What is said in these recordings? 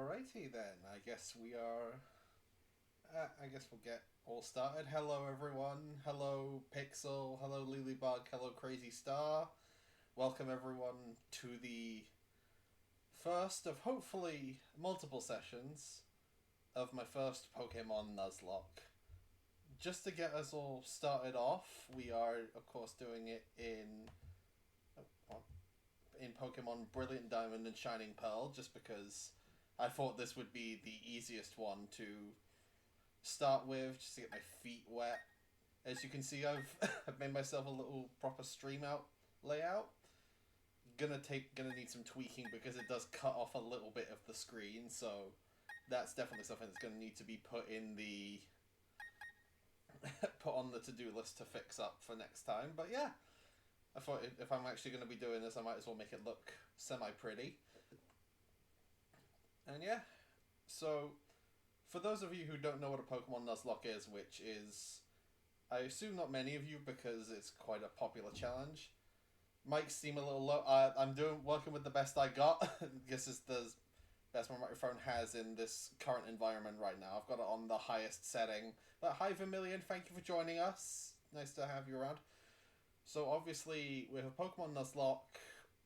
Alrighty then, I guess we are... I guess we'll get all started. Hello everyone, hello Pixel, hello Lilybug, hello Crazy Star. Welcome everyone to the first of hopefully multiple sessions of my first Pokemon Nuzlocke. Just to get us all started off, we are of course doing it in Pokemon Brilliant Diamond and Shining Pearl, just because I thought this would be the easiest one to start with, just to get my feet wet. As you can see, I've made myself a little proper stream out layout. Gonna need some tweaking because it does cut off a little bit of the screen, so that's definitely something that's gonna need to be put in the put on the to-do list to fix up for next time. But yeah, I thought if I'm actually going to be doing this, I might as well make it look semi-pretty. And yeah, so for those of you who don't know what a Pokemon Nuzlocke is, which is, I assume not many of you because it's quite a popular challenge. Mics seem a little low. I'm working with the best I got. This is the best my microphone has in this current environment right now. I've got it on the highest setting. But hi Vermilion, thank you for joining us. Nice to have you around. So obviously, with a Pokemon Nuzlocke,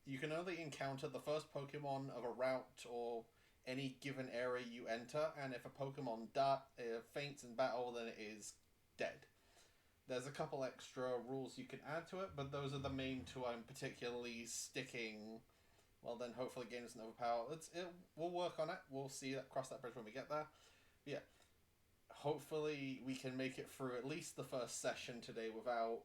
you can only encounter the first Pokemon of a route or any given area you enter, and if a Pokemon faints in battle, then it is dead. There's a couple extra rules you can add to it, but those are the main two I'm particularly sticking. Well, then hopefully game doesn't overpower. We'll work on it. We'll cross that bridge when we get there. But yeah, hopefully we can make it through at least the first session today without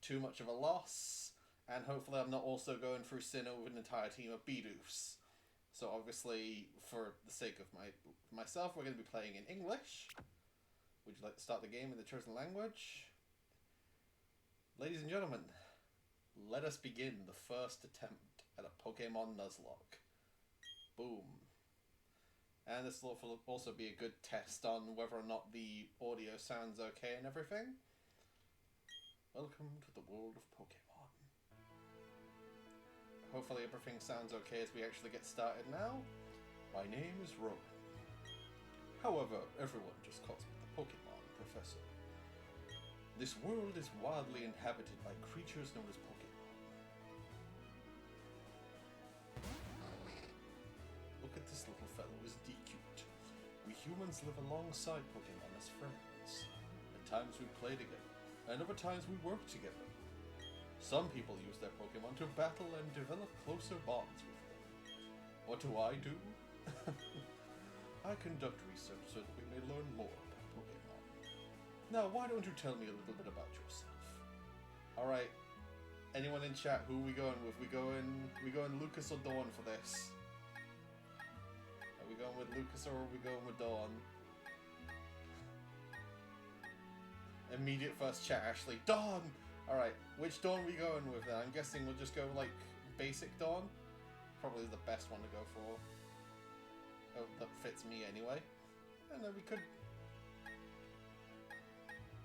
too much of a loss, and hopefully I'm not also going through Sinnoh with an entire team of Bidoofs. So obviously, for the sake of myself, we're going to be playing in English. Would you like to start the game in the chosen language? Ladies and gentlemen, let us begin the first attempt at a Pokemon Nuzlocke. Boom. And this will also be a good test on whether or not the audio sounds okay and everything. Welcome to the world of Pokemon. Hopefully everything sounds okay as we actually get started now. My name is Rowan. However, everyone just calls me the Pokemon Professor. This world is wildly inhabited by creatures known as Pokemon. Look at this little fellow, isn't he cute? We humans live alongside Pokemon as friends. At times we play together, and other times we work together. Some people use their Pokemon to battle and develop closer bonds with them. What do? I conduct research so that we may learn more about Pokemon. Now, why don't you tell me a little bit about yourself? Alright, anyone in chat, who are we going with? We going Lucas or Dawn for this? Are we going with Lucas or are we going with Dawn? Immediate first chat, Ashley. Dawn! Alright, which Dawn are we going with then? I'm guessing we'll just go, like, basic Dawn? Probably the best one to go for. Oh, that fits me anyway. And then we could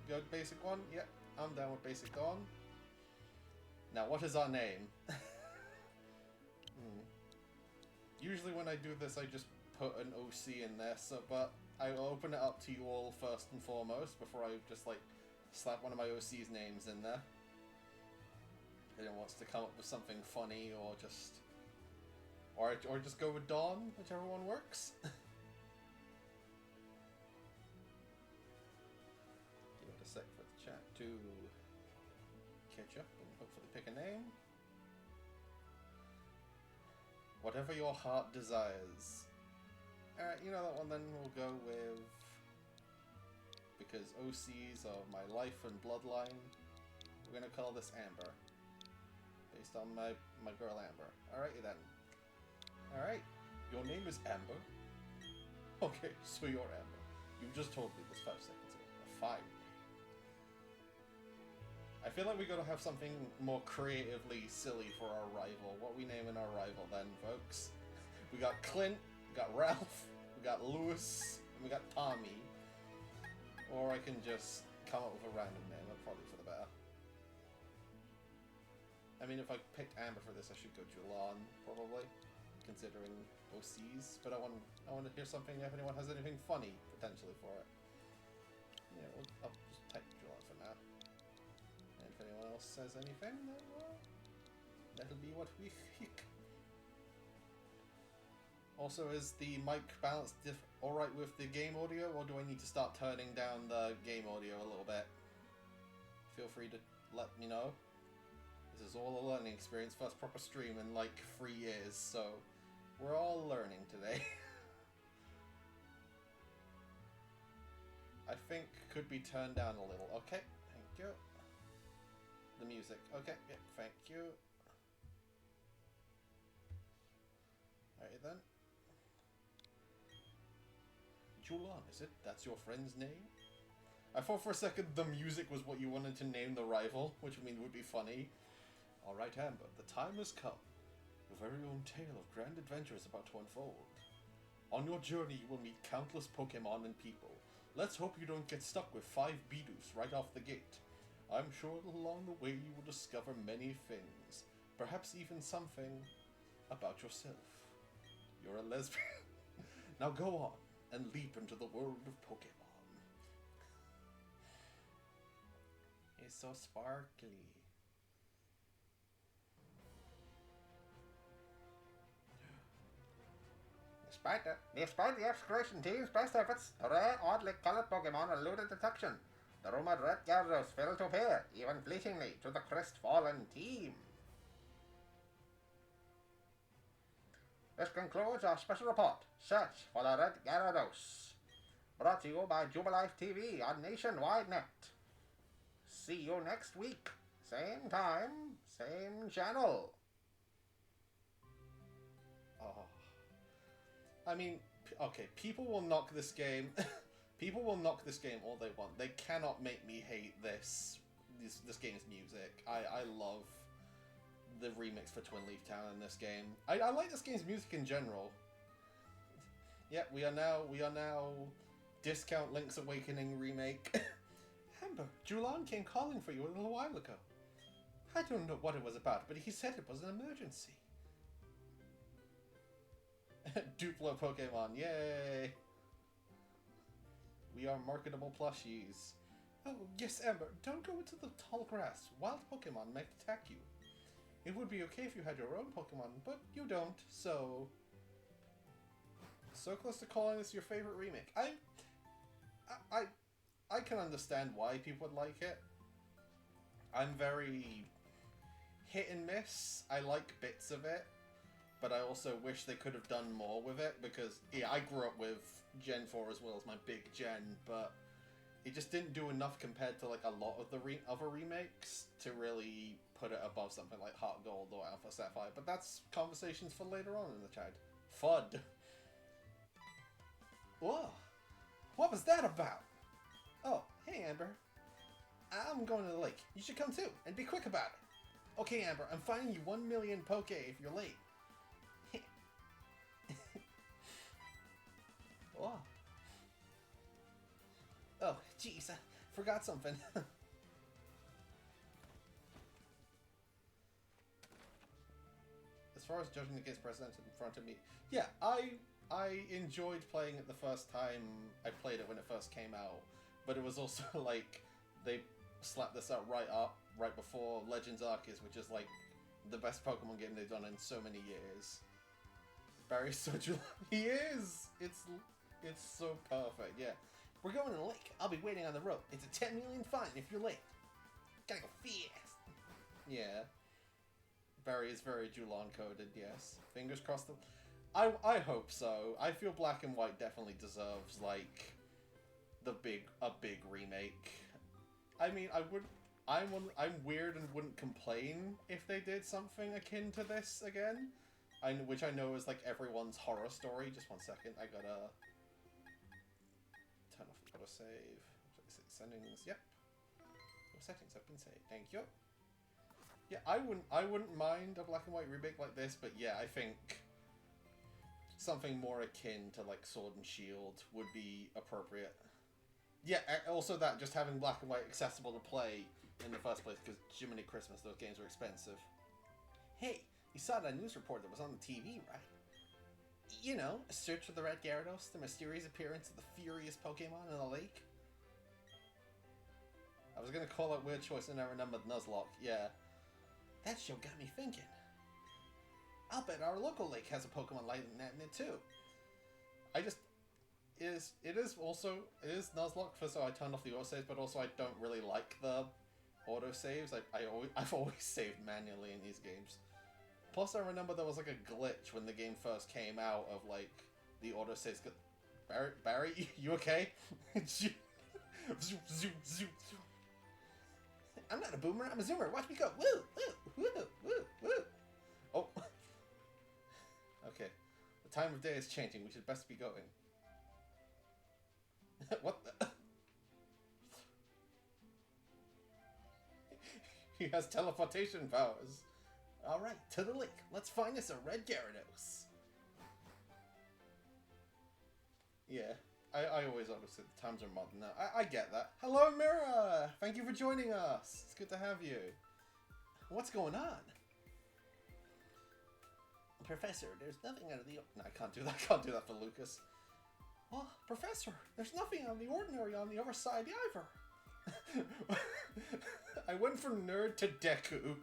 go basic one? Yep, I'm down with basic Dawn. Now, what is our name? Usually when I do this, I just put an OC in there, but I'll open it up to you all first and foremost before I just, like, slap one of my OC's names in there. Anyone wants to come up with something funny or just... Or just go with Dawn, whichever one works. Give it a sec for the chat to catch up and hopefully pick a name. Whatever your heart desires. Alright, you know that one then we'll go with... Because OCs are my life and bloodline, we're gonna call this Amber. Based on my girl Amber. Alrighty then. Alright, your name is Amber? Okay, so you're Amber. You just told me this 5 seconds ago. A fine name. I feel like we gotta have something more creatively silly for our rival. What are we naming our rival then, folks? We got Clint, we got Ralph, we got Lewis, and we got Tommy. Or I can just come up with a random name, that's probably for the better. I mean, if I picked Amber for this, I should go Julan, probably. considering OCs, but I want to hear something if anyone has anything funny potentially for it. Yeah, I'll just type July for now. And if anyone else says anything, then well, that'll be what we think. Also, is the mic balance alright with the game audio, or do I need to start turning down the game audio a little bit? Feel free to let me know. This is all a learning experience, first proper stream in like 3 years, so we're all learning today. I think could be turned down a little. Okay, thank you. The music. Okay, yep, thank you. Alright then. Julan, is it? That's your friend's name? I thought for a second the music was what you wanted to name the rival, which I mean would be funny. Alright, Amber, the time has come. Your very own tale of grand adventure is about to unfold. On your journey, you will meet countless Pokemon and people. Let's hope you don't get stuck with 5 Bidoof right off the gate. I'm sure along the way you will discover many things. Perhaps even something about yourself. You're a lesbian. Now go on and leap into the world of Pokemon. It's so sparkly. Despite the exploration team's best efforts, the rare, oddly colored Pokemon eluded detection. The rumored Red Gyarados failed to appear, even fleetingly, to the crestfallen team. This concludes our special report, Search for the Red Gyarados. Brought to you by Jubilife TV on Nationwide Net. See you next week. Same time, same channel. Oh. I mean, okay, people will knock this game. People will knock this game all they want. They cannot make me hate this game's music. I love the remix for Twin Leaf Town in this game. I like this game's music in general. Yeah, we are now discount Link's Awakening remake. Amber, Julan came calling for you a little while ago. I don't know what it was about, but he said it was an emergency. Duplo Pokemon, yay! We are marketable plushies. Oh, yes, Amber, don't go into the tall grass. Wild Pokemon might attack you. It would be okay if you had your own Pokemon, but you don't, so... So close to calling this your favorite remake. I can understand why people would like it. I'm very hit and miss. I like bits of it, but I also wish they could have done more with it, because, yeah, I grew up with Gen 4 as well as my big gen, but it just didn't do enough compared to, like, a lot of the other remakes to really put it above something like Heart Gold or Alpha Sapphire, but that's conversations for later on in the chat. FUD. Whoa! What was that about? Oh, hey Amber. I'm going to the lake. You should come too, and be quick about it. Okay, Amber, I'm finding you 1 million Poke if you're late. Whoa. Oh, jeez, I forgot something. As far as judging the games presented in front of me, yeah, I enjoyed playing it the first time I played it when it first came out, but it was also like they slapped this out right before Legends Arceus, which is like the best Pokemon game they've done in so many years. Barry's so he is. It's so perfect. Yeah, we're going to the lake. I'll be waiting on the road. It's a 10 million fine if you're late. Gotta go fast. Yeah. Barry is very Julan coded, yes. Fingers crossed. I hope so. I feel Black and White definitely deserves, like, a big remake. I mean, I'm weird and wouldn't complain if they did something akin to this again. Which I know is, like, everyone's horror story. Just 1 second. I gotta turn off the autosave. Settings, yep. Your settings have been saved. Thank you. Yeah, I wouldn't mind a Black and White remake like this, but yeah, I think something more akin to like Sword and Shield would be appropriate. Yeah, also that just having Black and White accessible to play in the first place, because Jiminy Christmas, those games are expensive. Hey, you saw that news report that was on the TV, right? You know, a search for the Red Gyarados, the mysterious appearance of the furious Pokemon in the lake. I was gonna call it weird choice and I remembered Nuzlocke, yeah. That show got me thinking. I'll bet our local lake has a Pokemon like that in it too. It is Nuzlocke, so I turned off the autosaves, but also I don't really like the autosaves. I've always saved manually in these games. Plus, I remember there was like a glitch when the game first came out of like the autosaves. Barry, you okay? I'm not a boomer, I'm a zoomer. Watch me go. Woo, woo, woo, woo, woo. Oh. Okay. The time of day is changing. We should best be going. What the? He has teleportation powers. Alright, to the lake. Let's find us a Red Gyarados. Yeah, I always say the times are modern now. I get that. Hello, Mira! Thank you for joining us. It's good to have you. What's going on? Professor, there's nothing out of the... No, I can't do that. I can't do that for Lucas. Oh, Professor, there's nothing out of the ordinary on the other side either. I went from nerd to Deku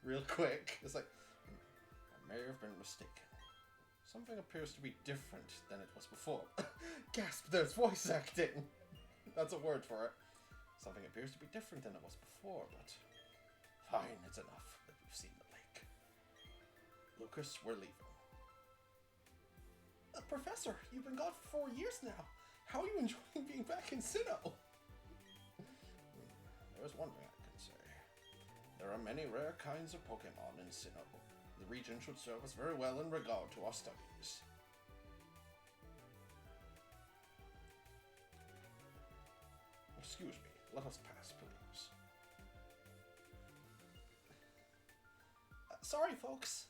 real quick. It's like, I may have been mistaken. Something appears to be different than it was before. Gasp, there's voice acting. That's a word for it. Something appears to be different than it was before, but fine, it's enough that we've seen the lake. Lucas, we're leaving. Professor, you've been gone for 4 years now. How are you enjoying being back in Sinnoh? There's one thing I can say. There are many rare kinds of Pokemon in Sinnoh. The region should serve us very well in regard to our studies. Excuse me, let us pass, please. Sorry, folks.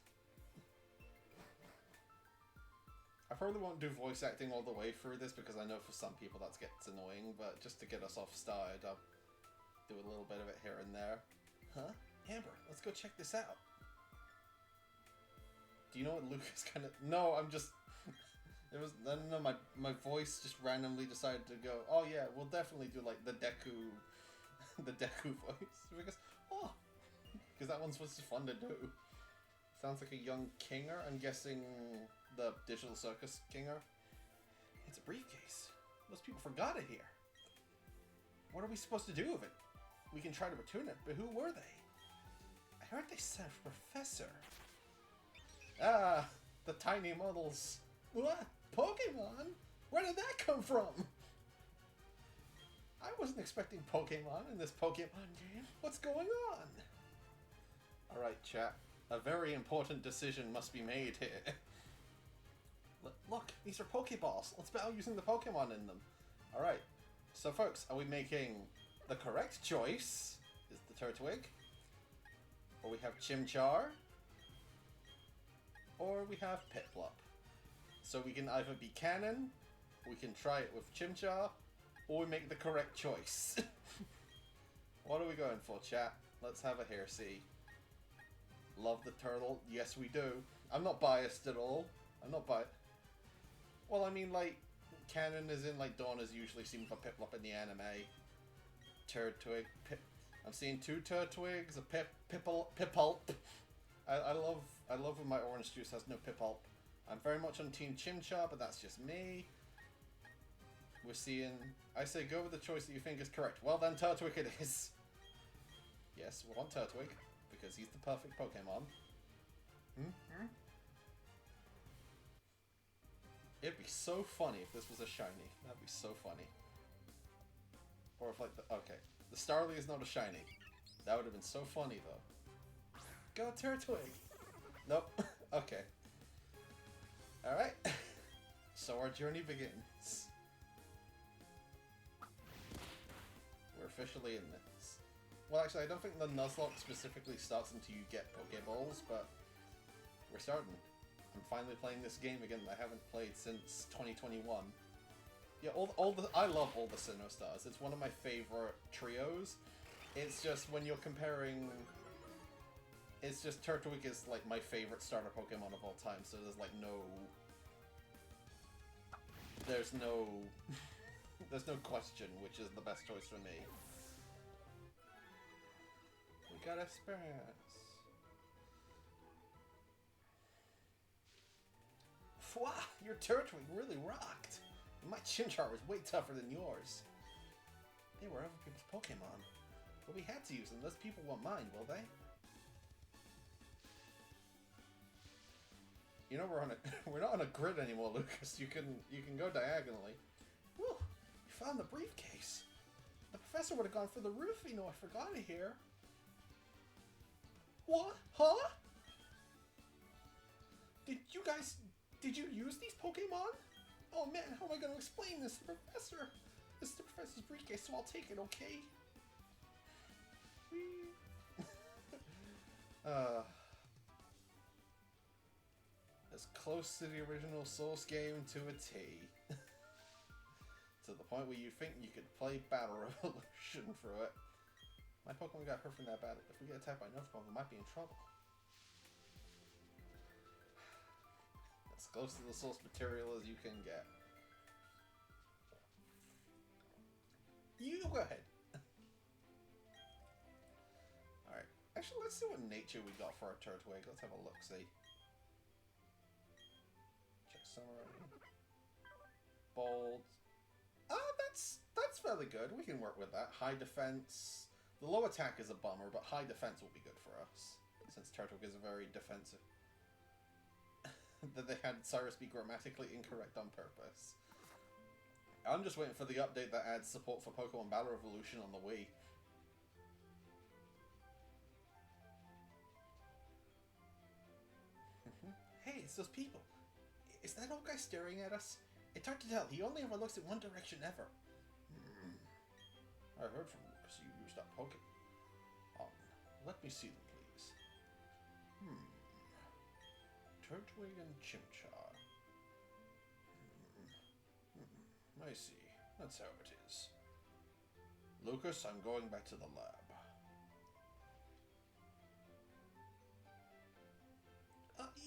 I probably won't do voice acting all the way through this because I know for some people that gets annoying, but just to get us off started, I'll do a little bit of it here and there. Huh? Amber, let's go check this out. Do you know what Lucas kind of... No, I'm just... It was... I don't know, my voice just randomly decided to go, oh yeah, we'll definitely do like the Deku... the Deku voice. Because, oh! Because that one's just fun to do. Sounds like a young Kinger. I'm guessing the Digital Circus Kinger. It's a briefcase. Most people forgot it here. What are we supposed to do with it? We can try to return it, but who were they? I heard they said Professor. Ah, the tiny models. What? Pokemon? Where did that come from? I wasn't expecting Pokemon in this Pokemon game. What's going on? Alright, chat. A very important decision must be made here. Look, these are Pokeballs. Let's battle using the Pokemon in them. Alright, so folks, are we making the correct choice? Is the Turtwig? Or we have Chimchar? Or we have Piplup? So we can either be canon, we can try it with Chimchar, or we make the correct choice. What are we going for, chat? Let's have a hair see. Love the turtle. Yes, we do. I'm not biased at all. I'm not biased. Well, I mean, like, canon is in, like, Dawn is usually seen for Piplup in the anime. Turtwig. I'm seeing 2 Turtwigs, a Pipulp. I love when my orange juice has no Pipulp. I'm very much on Team Chimchar, but that's just me. We're seeing... I say go with the choice that you think is correct. Well then, Turtwig it is. Yes, we want Turtwig, because he's the perfect Pokemon. It'd be so funny if this was a shiny. That'd be so funny. Or if, like, okay. The Starly is not a shiny. That would have been so funny, though. Go Turtwig! Nope. Okay. Alright. So our journey begins. We're officially in this. Well, actually, I don't think the Nuzlocke specifically starts until you get Pokeballs, but we're starting. I'm finally playing this game again that I haven't played since 2021. Yeah, I love all the Sinnoh stars. It's one of my favorite trios. It's just when you're comparing... It's just Turtwig is like my favorite starter Pokemon of all time, so there's like no there's no there's no question which is the best choice for me. We got experience. Wow, your Turtwig really rocked. My Chimchar was way tougher than yours. They were other people's Pokemon, but we had to use them. Those people won't mind, will they? You know we're not on a grid anymore, Lucas. You can go diagonally. Whew! You found the briefcase. The professor would have gone for the roof, you know. I forgot it here. What? Huh? Did you use these Pokemon? Oh man, how am I going to explain this to the professor? This is the professor's briefcase, so I'll take it, okay? As close to the original Source game to a T. To the point where you think you could play Battle Revolution through it. My Pokemon got hurt from that battle. If we get attacked by another Pokemon, we might be in trouble. As close to the source material as you can get. You go ahead. Alright. Actually, let's see what nature we got for our Turtwig. Let's have a look-see. Check summary. Bold. That's fairly good. We can work with that. High defense. The low attack is a bummer, but high defense will be good for us. Since Turtwig is a very defensive. That they had Cyrus be grammatically incorrect on purpose. I'm just waiting for the update that adds support for Pokemon Battle Revolution on the Wii. Hey, it's those people. Is that old guy staring at us? It's hard to tell. He only ever looks in one direction ever. I heard from Lucas you used that Pokemon. Let me see them, please. Turtwig and Chimchar. I see. That's how it is. Lucas, I'm going back to the lab.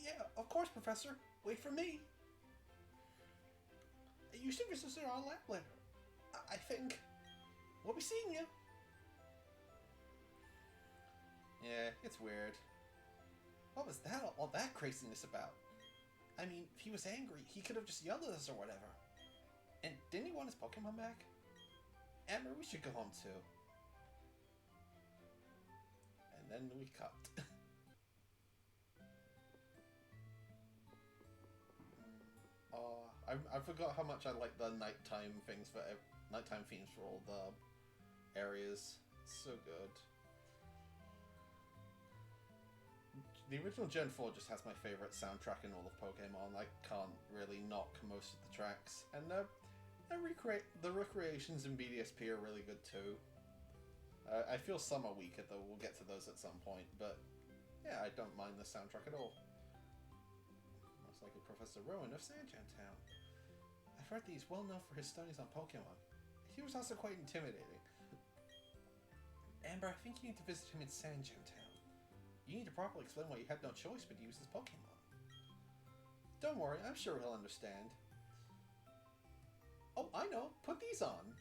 Yeah, of course, Professor. Wait for me. You should visit our lab later. I think. We'll be seeing you. Yeah, it's weird. What was that? All that craziness about? I mean, if he was angry, he could have just yelled at us or whatever. And didn't he want his Pokemon back? Amber, we should go home too. And then we cut. I forgot how much I like the nighttime things for nighttime themes for all the areas. It's so good. The original Gen 4 just has my favourite soundtrack in all of Pokemon. I can't really knock most of the tracks. And the recreations in BDSP are really good too. I feel some are weaker though, we'll get to those at some point, but yeah, I don't mind the soundtrack at all. Looks like a Professor Rowan of Sanjan Town. I've heard that he's well known for his studies on Pokemon. He was also quite intimidating. Amber, I think you need to visit him in Sanjan Town. You need to properly explain why you had no choice but to use his Pokemon. Don't worry, I'm sure he'll understand. Oh, I know! Put these on!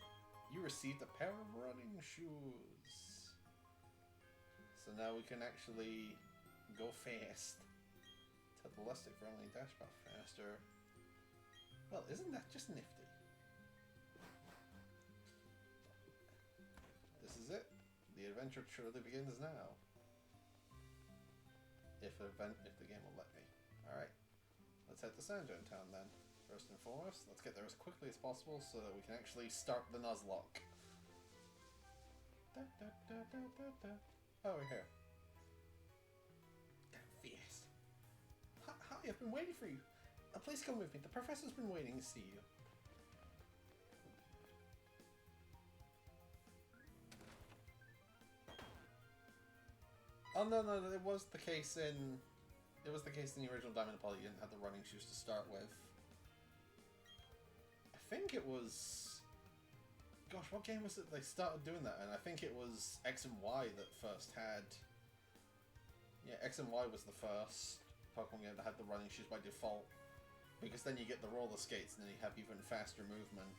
You received a pair of running shoes. So now we can actually go fast. Tell the Lustig for only dash about faster. Well, isn't that just nifty? This is it. The adventure truly begins now. If the game will let me. Alright. Let's head to Sanjan Town then. First and foremost, let's get there as quickly as possible so that we can actually start the Nuzlocke. Oh, we're here. Damn fast. Hi, I've been waiting for you. Please come with me. The professor's been waiting to see you. Oh no, it was the case in the original Diamond and Pearl. You didn't have the running shoes to start with. I think it was, gosh, what game was it they started doing that in? I think it was X and Y that first had. Yeah, X and Y was the first Pokemon game that had the running shoes by default. Because then you get the roller skates and then you have even faster movement.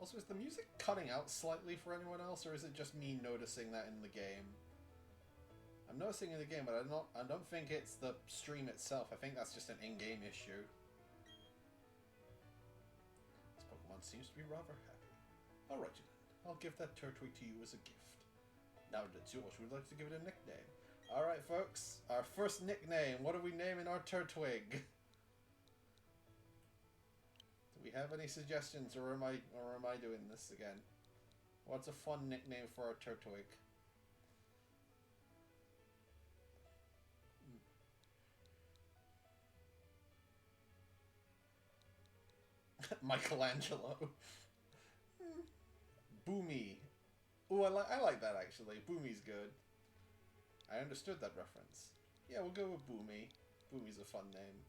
Also, is the music cutting out slightly for anyone else, or is it just me noticing that in the game? I'm noticing in the game, but I don't think it's the stream itself. I think that's just an in-game issue. This Pokemon seems to be rather happy. Alright then, I'll give that Turtwig to you as a gift. Now that it's yours, we'd like to give it a nickname. Alright folks, our first nickname. What are we naming our Turtwig? Do we have any suggestions, or am I doing this again? What's a fun nickname for our Turtwig? Michelangelo. Boomy. Ooh, I like that actually. Boomy's good. I understood that reference. Yeah, we'll go with Boomy. Boomy's a fun name.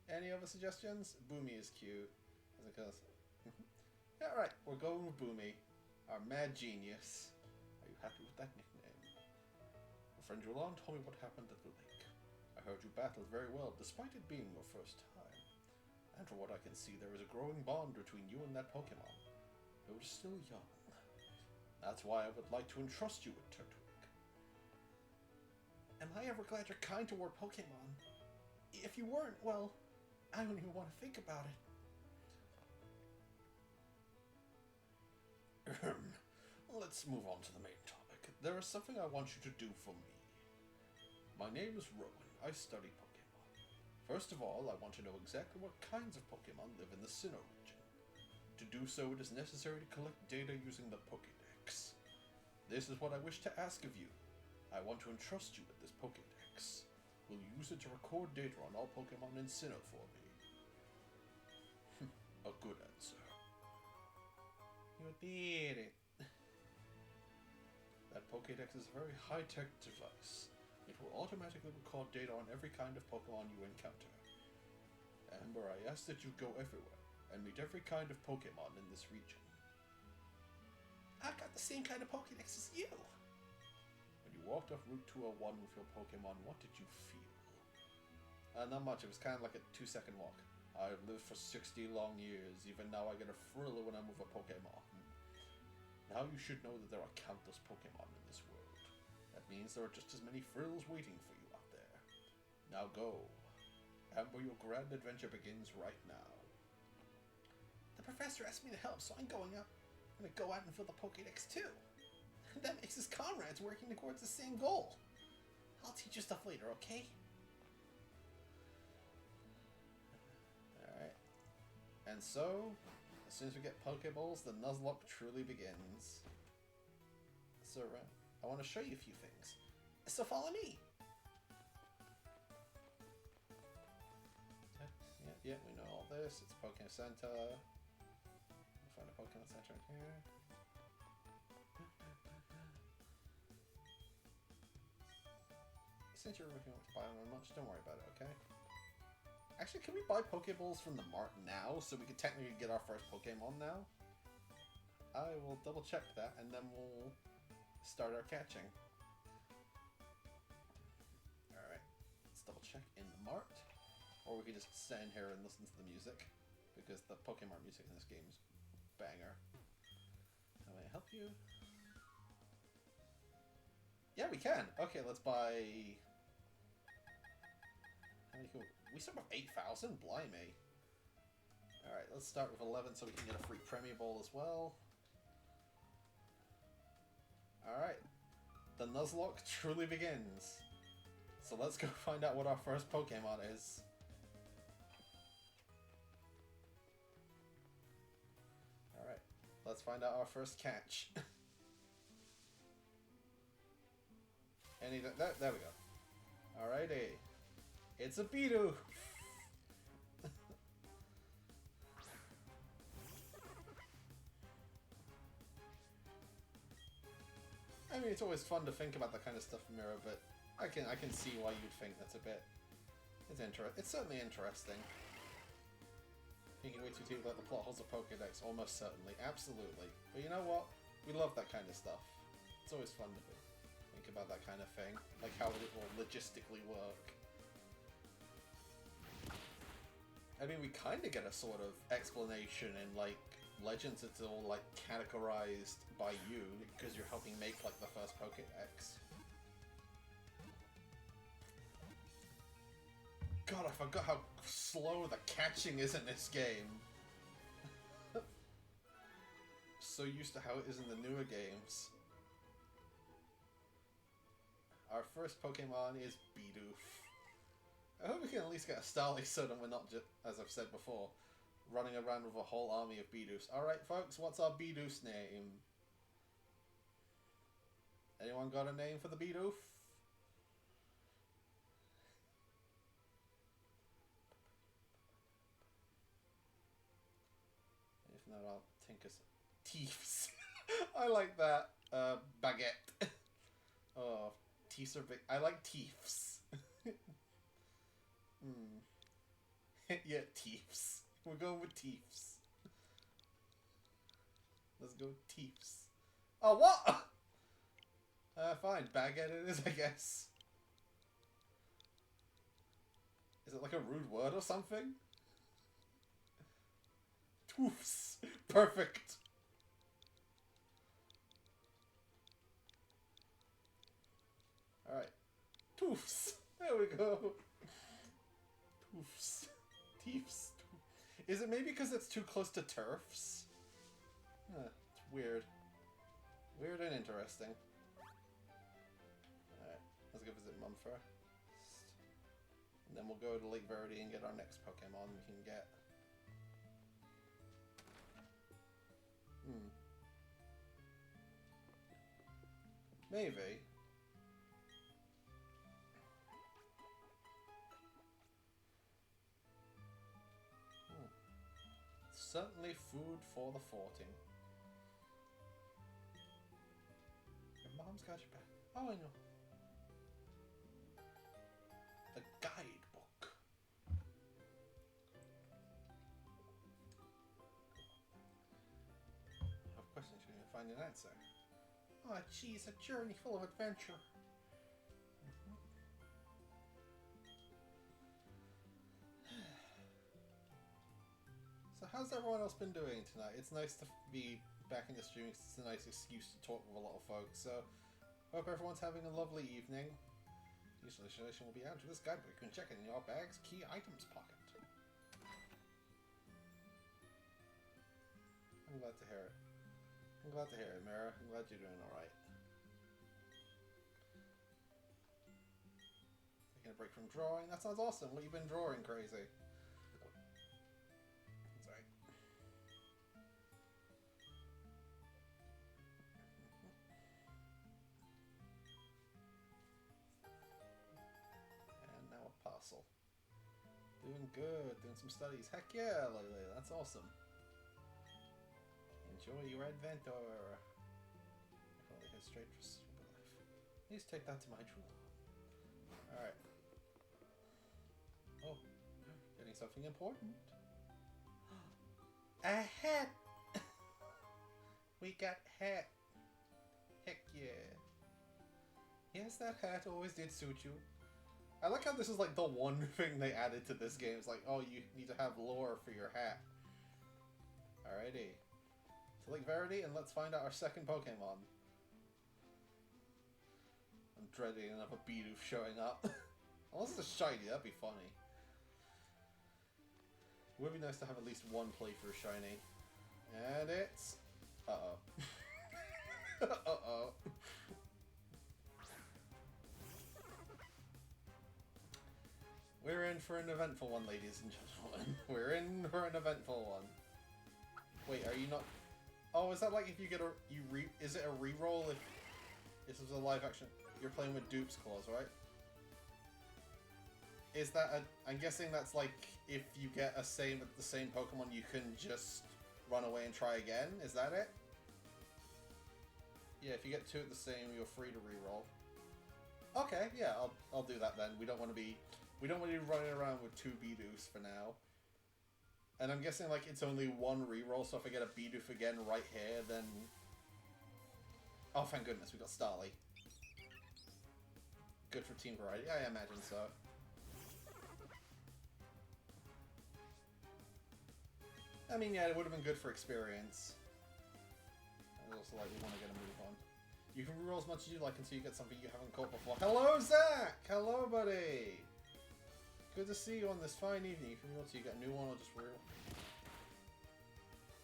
Any other suggestions? Boomy is cute. Yeah, alright, we're going with Boomy. Our mad genius. Are you happy with that nickname? My friend Julan told me what happened at the lake. I heard you battled very well, despite it being your first time. And from what I can see, there is a growing bond between you and that Pokemon. It was still young. That's why I would like to entrust you with Turtwig. Am I ever glad you're kind toward Pokemon? If you weren't, well, I don't even want to think about it. Let's move on to the main topic. There is something I want you to do for me. My name is Rowan. I study Pokemon. First of all, I want to know exactly what kinds of Pokemon live in the Sinnoh region. To do so, it is necessary to collect data using the Pokédex. This is what I wish to ask of you. I want to entrust you with this Pokédex. Will you use it to record data on all Pokemon in Sinnoh for me? A good answer. You did it. That Pokédex is a very high-tech device. It will automatically record data on every kind of Pokemon you encounter. Amber, I ask that you go everywhere and meet every kind of Pokemon in this region. I've got the same kind of Pokédex as you. When you walked off Route 201 with your Pokemon, what did you feel? Not much. It was kind of like a 2-second walk. I've lived for 60 long years. Even now I get a thrill when I'm with a Pokemon. Now you should know that there are countless Pokemon in this world. That means there are just as many thrills waiting for you out there. Now go. Amber, your grand adventure begins right now. The professor asked me to help, so I'm going out. I'm gonna go out and fill the Pokédex too. That makes his comrades working towards the same goal. I'll teach you stuff later, okay? Alright. And so, as soon as we get Pokeballs, the Nuzlocke truly begins. So, I want to show you a few things. So follow me! Yeah, we know all this. It's Pokemon Center. We'll find a Pokemon Center in here. Since you're looking to buy one much, don't worry about it, okay? Actually, can we buy Pokeballs from the mart now, so we can technically get our first Pokemon now? I will double check that, and then we'll start our catching. Alright, let's double check in the mart. Or we could just stand here and listen to the music, because the Pokemon music in this game is banger. How may I help you? Yeah, we can! Okay, let's buy... How many cool... We start with 8,000? Blimey. Alright, let's start with 11 so we can get a free Premier Ball as well. Alright. The Nuzlocke truly begins. So let's go find out what our first Pokemon is. Alright. Let's find out our first catch. There we go. Alrighty. It's a Bidoof! I mean, it's always fun to think about that kind of stuff in Mirror, but I can see why you'd think that's a bit... It's certainly interesting. Thinking way too deep like the plot holes of Pokédex, almost certainly. Absolutely. But you know what? We love that kind of stuff. It's always fun to think about that kind of thing. Like how it will logistically work. I mean, we kind of get a sort of explanation in, like, Legends. It's all, like, categorized by you, because you're helping make, like, the first Pokédex. God, I forgot how slow the catching is in this game. So used to how it is in the newer games. Our first Pokemon is Bidoof. I hope we can at least get a Starly so that we're not just, as I've said before, running around with a whole army of Bidoofs. Alright folks, what's our Bidoof's name? Anyone got a name for the Bidoof? If not, I'll think of some. Teefs. I like that. Baguette. Oh, Teefs are big. I like Teefs. Yeah, Teefs. We're going with Teefs. Let's go with Teefs. Oh, what? Fine. Baguette it is, I guess. Is it like a rude word or something? Toofs. Perfect. Alright. Toofs. There we go. Toofs. Teefs. Is it maybe because it's too close to turfs? It's weird. Weird and interesting. Alright, let's go visit Mum first. And then we'll go to Lake Verity and get our next Pokemon we can get. Maybe. Certainly food for the forting. Your mom's got your back. Oh, I know. The guidebook. Of questions you're gonna find an answer. Oh, geez, a journey full of adventure. So how's everyone else been doing tonight? It's nice to be back in the streaming. It's a nice excuse to talk with a lot of folks. So hope everyone's having a lovely evening. Usually illustration will be added to this guidebook. You can check it in your bag's key items pocket. I'm glad to hear it. I'm glad to hear it, Mira. I'm glad you're doing alright. Taking a break from drawing? That sounds awesome. What you been drawing, crazy? Sorry. And now a parcel. Doing good. Doing some studies. Heck yeah, Lily. That's awesome. Enjoy your adventure. If only head straight for super life. Please take that to my true love. Alright. Oh, getting something important. A hat! We got hat. Heck yeah. Yes, that hat always did suit you. I like how this is like the one thing they added to this game. It's like, oh, you need to have lore for your hat. Alrighty. To Lake Verity, and let's find out our second Pokemon. I'm dreading another Bidoof showing up. Unless it's a shiny, that'd be funny. It would be nice to have at least one playthrough shiny. And it's... Uh-oh. Uh-oh. We're in for an eventful one, ladies and gentlemen. We're in for an eventful one. Wait, are you not... Oh, is that like if you get a... Is it a reroll if... This is a live action... You're playing with Dupe's Claws, right? Is that a... I'm guessing that's like if you get the same Pokemon, you can just run away and try again? Is that it? Yeah, if you get two at the same, you're free to reroll. Okay, yeah, I'll do that then. We don't want to be running around with two Bidoofs for now. And I'm guessing, like, it's only one reroll, so if I get a Bidoof again right here, then... Oh, thank goodness, we got Starly. Good for team variety. I imagine so. I mean, yeah, it would have been good for experience. And also, like, we want to get a move on. You can reroll as much as you like until you get something you haven't caught before. Hello, Zach! Hello, buddy! Good to see you on this fine evening. You can reroll till you get a new one or just reroll.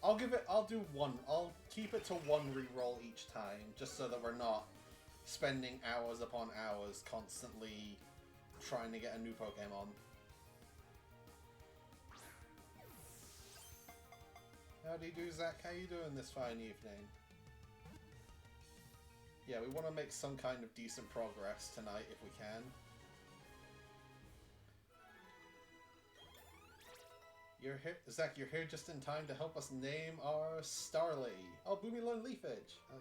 I'll do one. I'll keep it to one reroll each time, just so that we're not spending hours upon hours constantly trying to get a new Pokemon. Howdy do, Zach. How you doing this fine evening? Yeah, we want to make some kind of decent progress tonight if we can. You're here, Zach, you're here just in time to help us name our Starly. Oh, Boomylone Leafage. Oh,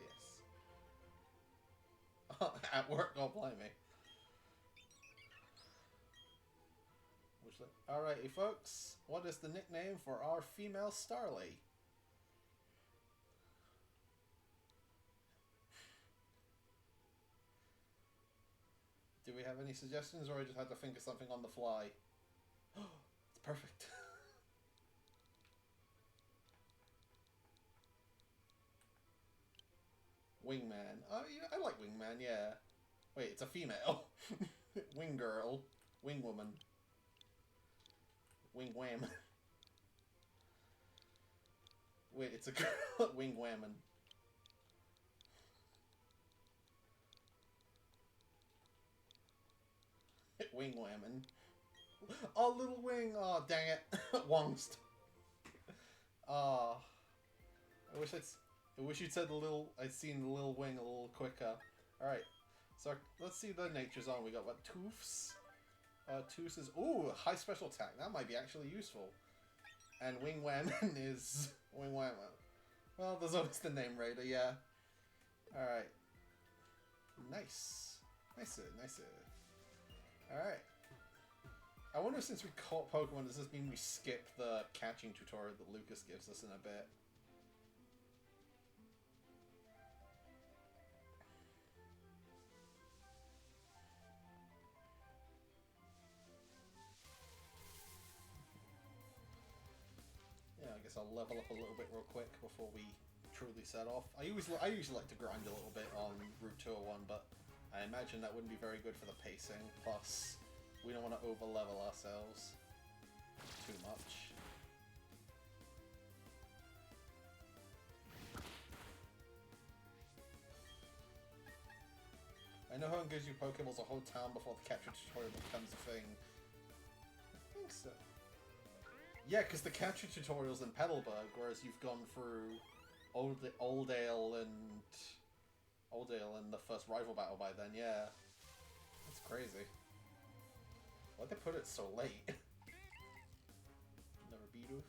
yes. At work, don't blame me. Alrighty, folks. What is the nickname for our female Starly? Do we have any suggestions, or I just had to think of something on the fly? It's perfect. Wingman. Oh, yeah, I like Wingman, yeah. Wait, it's a female. Wing girl. Wing woman. Wing wham. Wait, it's a girl. Wing whammin'. Wing whammin'. Oh, little wing. Oh, dang it. Wongst. Oh. I wish you'd said I'd seen the little wing a little quicker. Alright. So let's see the natures on. We got what? Toofs? Toofs is... Ooh, high special attack. That might be actually useful. And Wing Whammin is... Wing Whammin. Well, there's always the name Raider, yeah. Alright. Nice. Nice. Alright. I wonder, since we caught Pokemon, does this mean we skip the catching tutorial that Lucas gives us in a bit? Yeah, I guess I'll level up a little bit real quick before we truly set off. I usually like to grind a little bit on Route 201, but I imagine that wouldn't be very good for the pacing. Plus, we don't want to over-level ourselves too much. I know how it gives you Pokeballs a whole town before the capture tutorial becomes a thing. I think so. Yeah, because the capture tutorial's in Petalburg, whereas you've gone through Oldale and the first rival battle by then, yeah. That's crazy. Why'd they put it so late? Never Bidoof.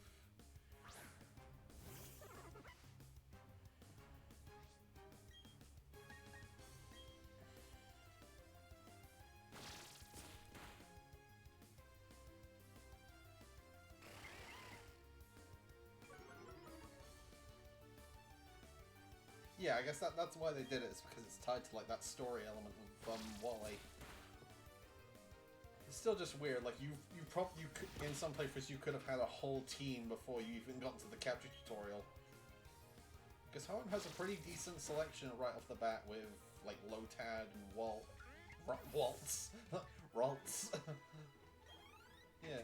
Yeah, I guess that's why they did it, is because it's tied to like that story element of Wally. It's still just weird. Like you could, in some playthroughs you could have had a whole team before you even got to the capture tutorial. Because Hoenn has a pretty decent selection right off the bat with like Lotad and Waltz, Ralts. Yeah,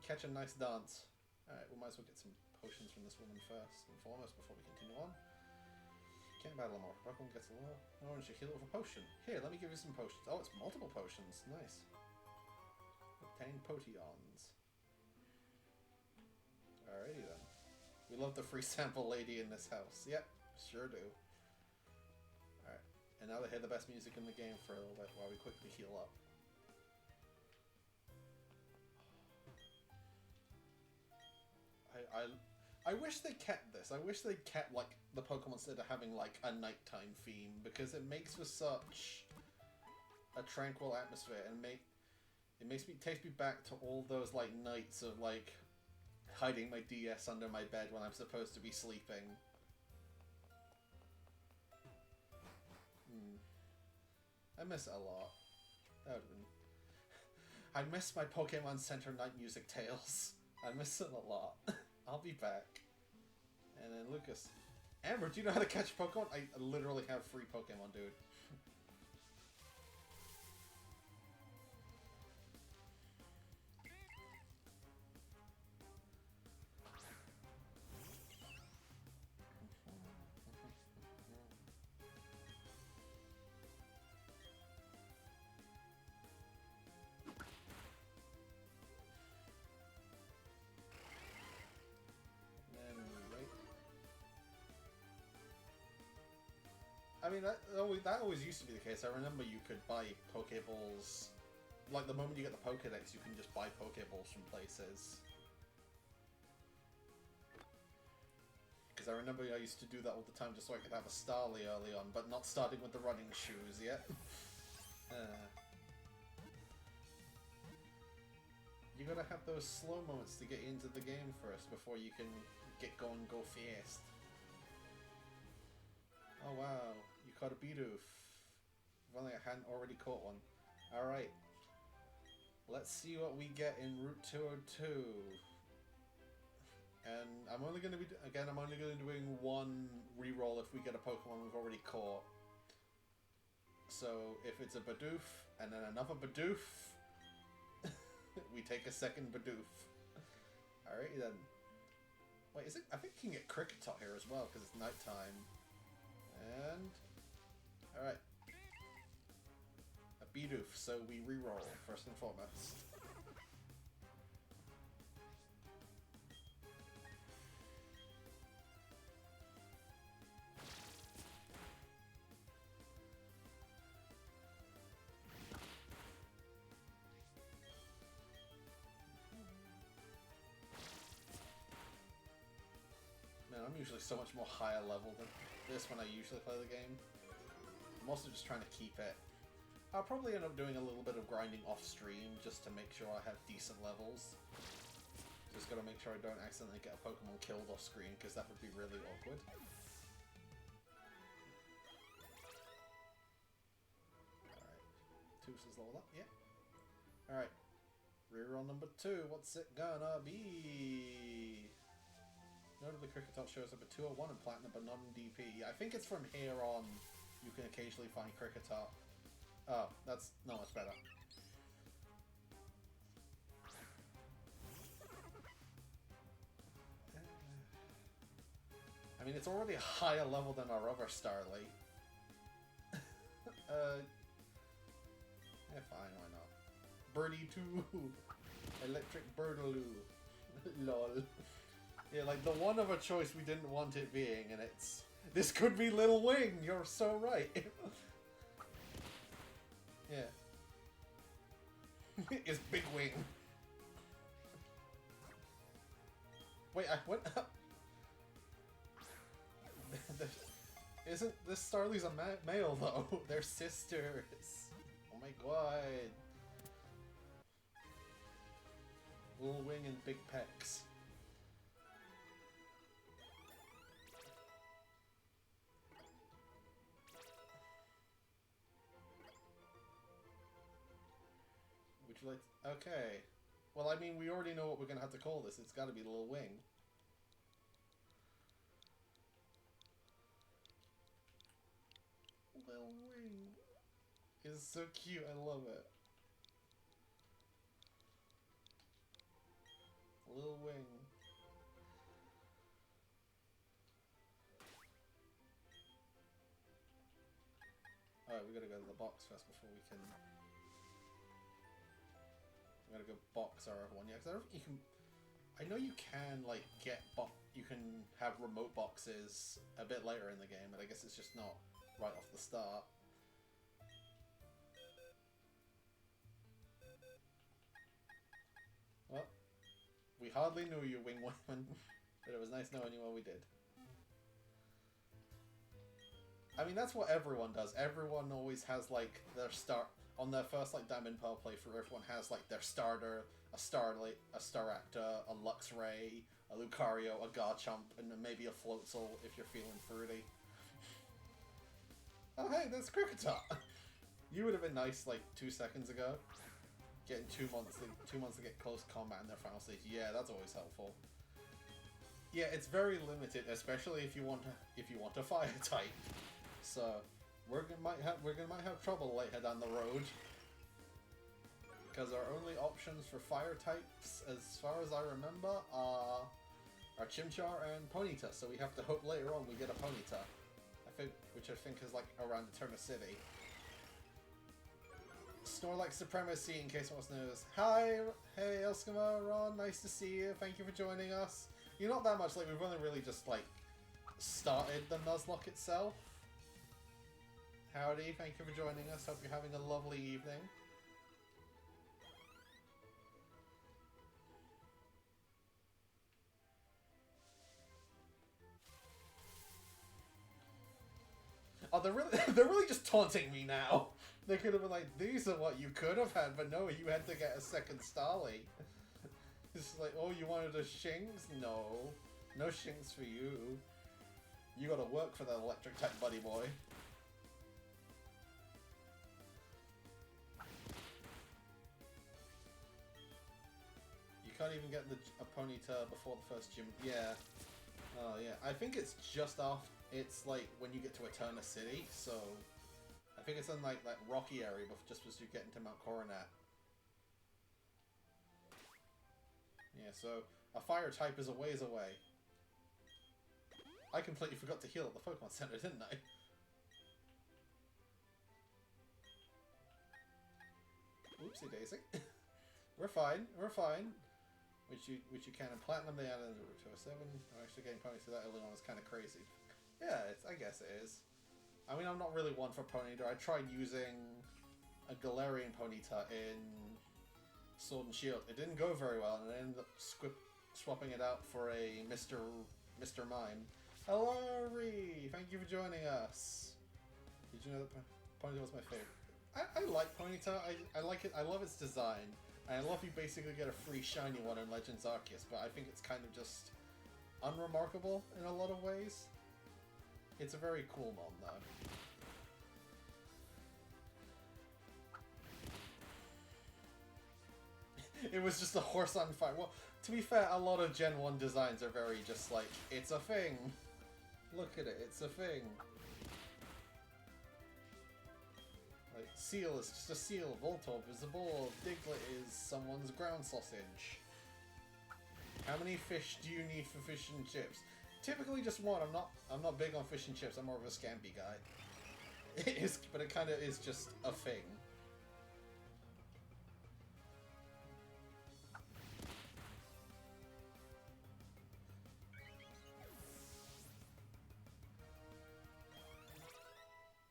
catch a nice dance. All right, we might as well get some potions from this woman first and foremost before we continue on. Can't battle them all. Pokemon gets a little. Oh, and she heal it with a potion. Here, let me give you some potions. Oh, it's multiple potions. Nice. Obtain Potions. Alrighty then. We love the free sample lady in this house. Yep, sure do. Alright. And now they hear the best music in the game for a little bit while we quickly heal up. I wish they kept this. I wish they kept, like, the Pokemon instead of having, like, a nighttime theme, because it makes for such a tranquil atmosphere, and it makes me takes me back to all those, like, nights of, like, hiding my DS under my bed when I'm supposed to be sleeping. I miss it a lot. That would've been... I miss my Pokemon Center Night Music Tales. I miss it a lot. I'll be back. And then Lucas. Amber, do you know how to catch Pokemon? I literally have free Pokemon, dude. I mean, that always used to be the case. I remember you could buy Pokeballs. Like, the moment you get the Pokedex, you can just buy Pokeballs from places. Because I remember I used to do that all the time just so I could have a Starly early on, but not starting with the running shoes yet. You gotta have those slow moments to get into the game first before you can get going, go fast. Oh wow, you caught a Bidoof. If only I hadn't already caught one. Alright. Let's see what we get in Route 202. And I'm only going to be... Again, I'm only going to be doing one reroll if we get a Pokemon we've already caught. So, if it's a Bidoof, and then another Bidoof, we take a second Bidoof. Alright then. Wait, is it... I think you can get Kricketot here as well, because it's nighttime. And... Alright. A Bidoof, so we reroll, first and foremost. Man, I'm usually so much more higher level than this when I usually play the game. I'm also just trying to keep it. I'll probably end up doing a little bit of grinding off stream just to make sure I have decent levels. Just gotta make sure I don't accidentally get a Pokemon killed off screen, because that would be really awkward. Alright. Toos is leveled up, yeah. Alright. Reroll number 2, what's it gonna be? Notably, Kricketot shows up at 201 in Platinum, but not in DP. I think it's from here on you can occasionally find Kricketot. Oh, that's not much better. I mean, it's already a higher level than our other Starly. Yeah, fine, why not? Birdie 2! Electric Birdaloo. Lol. Yeah, like the one other choice we didn't want it being, and it's... This could be Little Wing, you're so right. Yeah. It's Big Wing. Wait, I went up. Isn't this Starly's a male though? They're sisters. Oh my god. Little Wing and Big Pecs. Would you like to... Okay. Well, I mean, we already know what we're gonna have to call this. It's gotta be Little Wing. Little Wing. It's so cute, I love it. Little Wing. Alright, we gotta go to the box first before we can... We gotta go box our other one. Yeah, because I don't think you can... I know you can, like, get you can have remote boxes a bit later in the game, but I guess it's just not right off the start. Well, we hardly knew you, Wing Woman, but it was nice knowing you while we did. I mean, that's what everyone does. Everyone always has, like, their start... on their first like Diamond Pearl playthrough, everyone has like their starter, a Starlight, a Staraptor, a Luxray, a Lucario, a Garchomp, and then maybe a Floatzel if you're feeling fruity. Oh hey, there's Kricketot! You would have been nice like 2 seconds ago. Getting 2 months to get close combat in their final stage. Yeah, that's always helpful. Yeah, it's very limited, especially if you want a fire type. So we're gonna might have trouble later down the road. Because our only options for fire types, as far as I remember, are Chimchar and Ponyta. So we have to hope later on we get a Ponyta. Which I think is like around Eterna City. Snorlax Supremacy, in case anyone's noticed. Hi, hey Elskima, Ron, nice to see you. Thank you for joining us. You're not that much, like we've only really just like started the Nuzlocke itself. Howdy, thank you for joining us. Hope you're having a lovely evening. Oh, they're really just taunting me now. They could have been like, these are what you could have had, but no, you had to get a second Starly. It's like, oh, you wanted a Shinx? No. No Shinx for you. You gotta work for that electric type, buddy boy. You can't even get a Ponyta before the first gym. Yeah. Oh, yeah. I think it's just after. It's like when you get to Eterna City, so I think it's in like that rocky area, but just as you get into Mount Coronet. Yeah, so a fire type is a ways away. I completely forgot to heal at the Pokemon Center, didn't I? Oopsie daisy. We're fine. We're fine. Which you can in Platinum. They added a Route 207. I'm actually getting Ponyta that early on is kind of crazy. Yeah, I guess it is. I mean, I'm not really one for Ponyta. I tried using a Galarian Ponyta in Sword and Shield. It didn't go very well, and I ended up swapping it out for a Mr. Mime. Hello, Ree! Thank you for joining us. Did you know that Ponyta was my favorite? I like Ponyta. I like it. I love its design. And I love you basically get a free shiny one in Legends Arceus, but I think it's kind of just unremarkable in a lot of ways. It's a very cool mon, though. It was just a horse on fire. Well, to be fair, a lot of Gen 1 designs are very just like, it's a thing. Look at it, it's a thing. Like, Seal is just a seal, Voltorb is a ball, Diglett is someone's ground sausage. How many fish do you need for fish and chips? Typically just one. I'm not big on fish and chips. I'm more of a Scampi guy. It is, but it kind of is just a thing.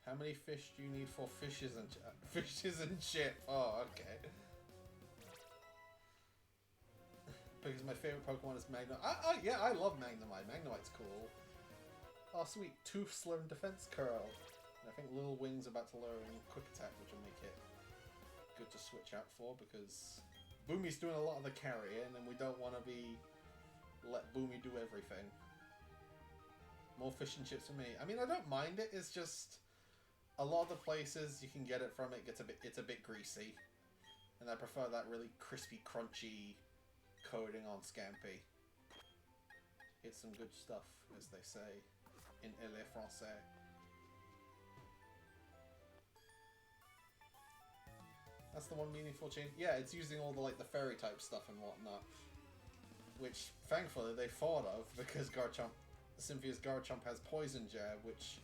How many fish do you need for fishes and chip? Oh, okay. Because my favorite Pokemon is Magnemite. Yeah, I love Magnemite. Magnemite's cool. Oh, sweet. Tooth Slurm Defense Curl. And I think Little Wing's about to learn Quick Attack, which will make it good to switch out for, because Boomy's doing a lot of the carrying, and we don't want to let Boomy do everything. More fish and chips for me. I mean, I don't mind it. It's just a lot of the places you can get it from, it's a bit greasy, and I prefer that really crispy, crunchy coating on Scampi. It's some good stuff, as they say in Le Français. That's the one meaningful change. Yeah, it's using all the fairy type stuff and whatnot, which thankfully they thought of, because Cynthia's Garchomp has Poison Jab, which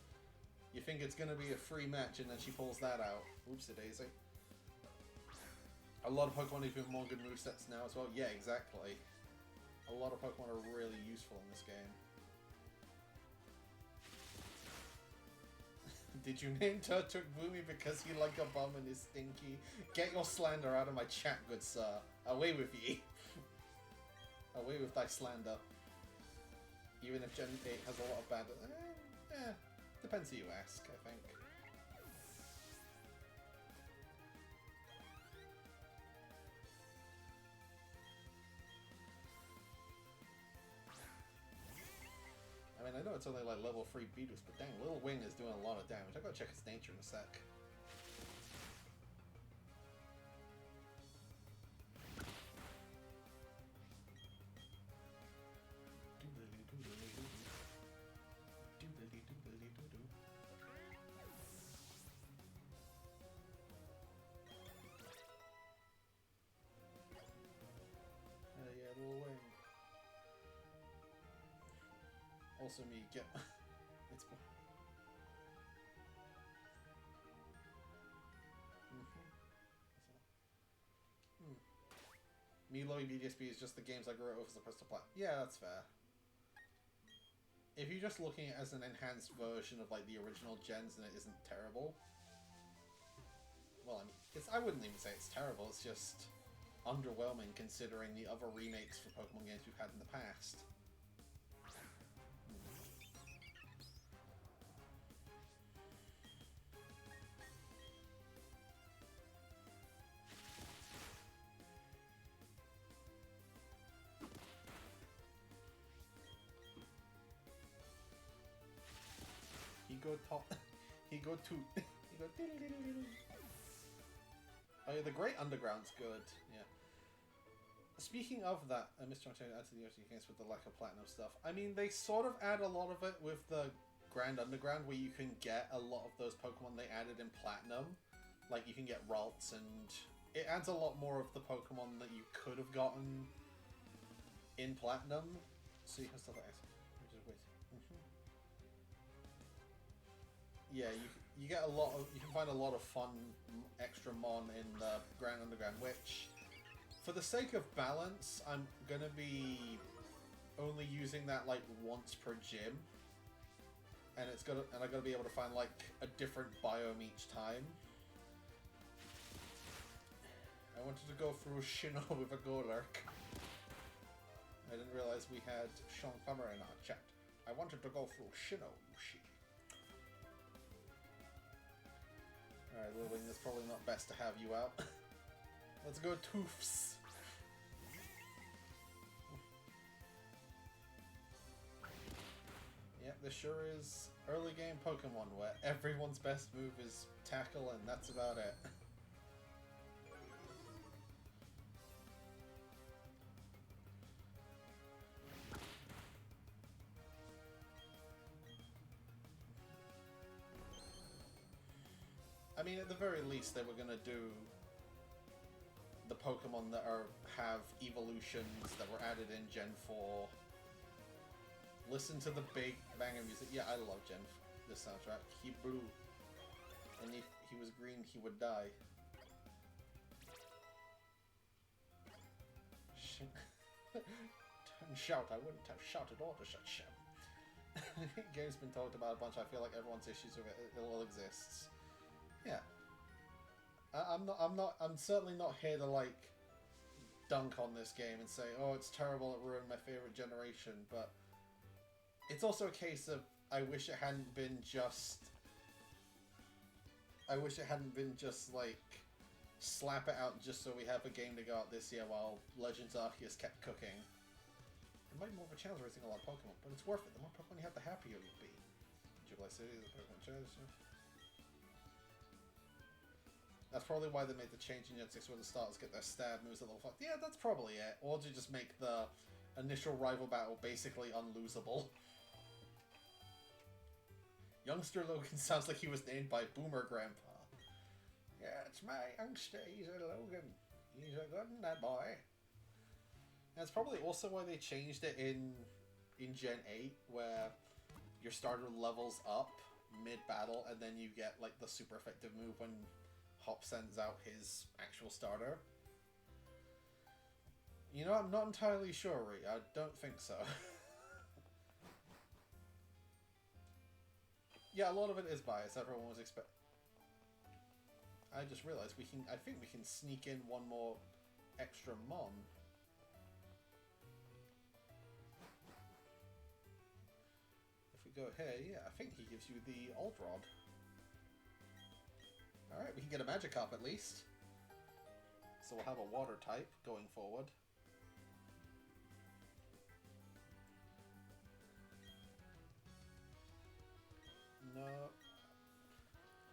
you think it's gonna be a free match, and then she pulls that out. Oopsie daisy. A lot of Pokemon have even more good movesets now as well. Yeah, exactly. A lot of Pokemon are really useful in this game. Did you name Turtok Boomy because he like a bum and is stinky? Get your slander out of my chat, good sir. Away with ye. Away with thy slander. Even if Gen 8 has a lot of bad... depends who you ask, I think. I know it's only like level 3 Beedus, but dang, Little Wing is doing a lot of damage. I gotta check its nature in a sec. Yeah, Little Wing. Also, me get it's. Me loving BDSP is just the games I grew up with as opposed to play. Yeah, that's fair. If you're just looking at it as an enhanced version of like the original gens, then it isn't terrible. Well, I mean, I wouldn't even say it's terrible. It's just underwhelming considering the other remakes for Pokemon games we've had in the past. He go toot. He go oh yeah, the Great Underground's good. Yeah. Speaking of that, Mr. Trying to add to the OC games with the lack of platinum stuff. I mean, they sort of add a lot of it with the Grand Underground, where you can get a lot of those Pokemon they added in platinum. Like you can get Ralts, and it adds a lot more of the Pokemon that you could have gotten in platinum. So you have stuff like that. Yeah, you get a lot of, you can find a lot of fun extra mon in the Grand Underground, which, for the sake of balance, I'm gonna be only using that like once per gym, and I gotta be able to find like a different biome each time. I wanted to go through Sinnoh with a Golurk. I didn't realize we had Sean Plummer in our chat. I wanted to go through Sinnoh, shit. Alright, Little Wing, it's probably not best to have you out. Let's go Toofs! Yep, this sure is early game Pokemon where everyone's best move is Tackle and that's about it. I mean, at the very least, they were gonna do the Pokemon that have evolutions that were added in Gen 4. Listen to the big banger music. Yeah, I love this soundtrack. He blew. And if he was green, he would die. Don't shout, I wouldn't have shouted or to shut shut. Game's been talked about a bunch. I feel like everyone's issues with it all exists. Yeah, I'm certainly not here to like dunk on this game and say, oh, it's terrible, it ruined my favorite generation, but it's also a case of I wish it hadn't been just like slap it out just so we have a game to go out this year while Legends Arceus kept cooking. It might be more of a challenge racing a lot of Pokemon, but it's worth it. The more Pokemon you have, the happier you'll be. Jubilee City is a Pokemon challenge. That's probably why they made the change in Gen 6 where the starters get their stab moves at level 5. Yeah, that's probably it. Or to just make the initial rival battle basically unlosable. Youngster Logan sounds like he was named by Boomer Grandpa. Yeah, it's my youngster. He's a Logan. He's a good one, that boy. And that's probably also why they changed it in Gen 8, where your starter levels up mid-battle, and then you get like the super effective move when Hop sends out his actual starter. You know, I'm not entirely sure, Ree. I don't think so. Yeah, a lot of it is bias. Everyone was expect. I just realized I think we can sneak in one more extra Mon. If we go here, yeah, I think he gives you the Old Rod. Alright, we can get a Magikarp at least. So we'll have a water type going forward.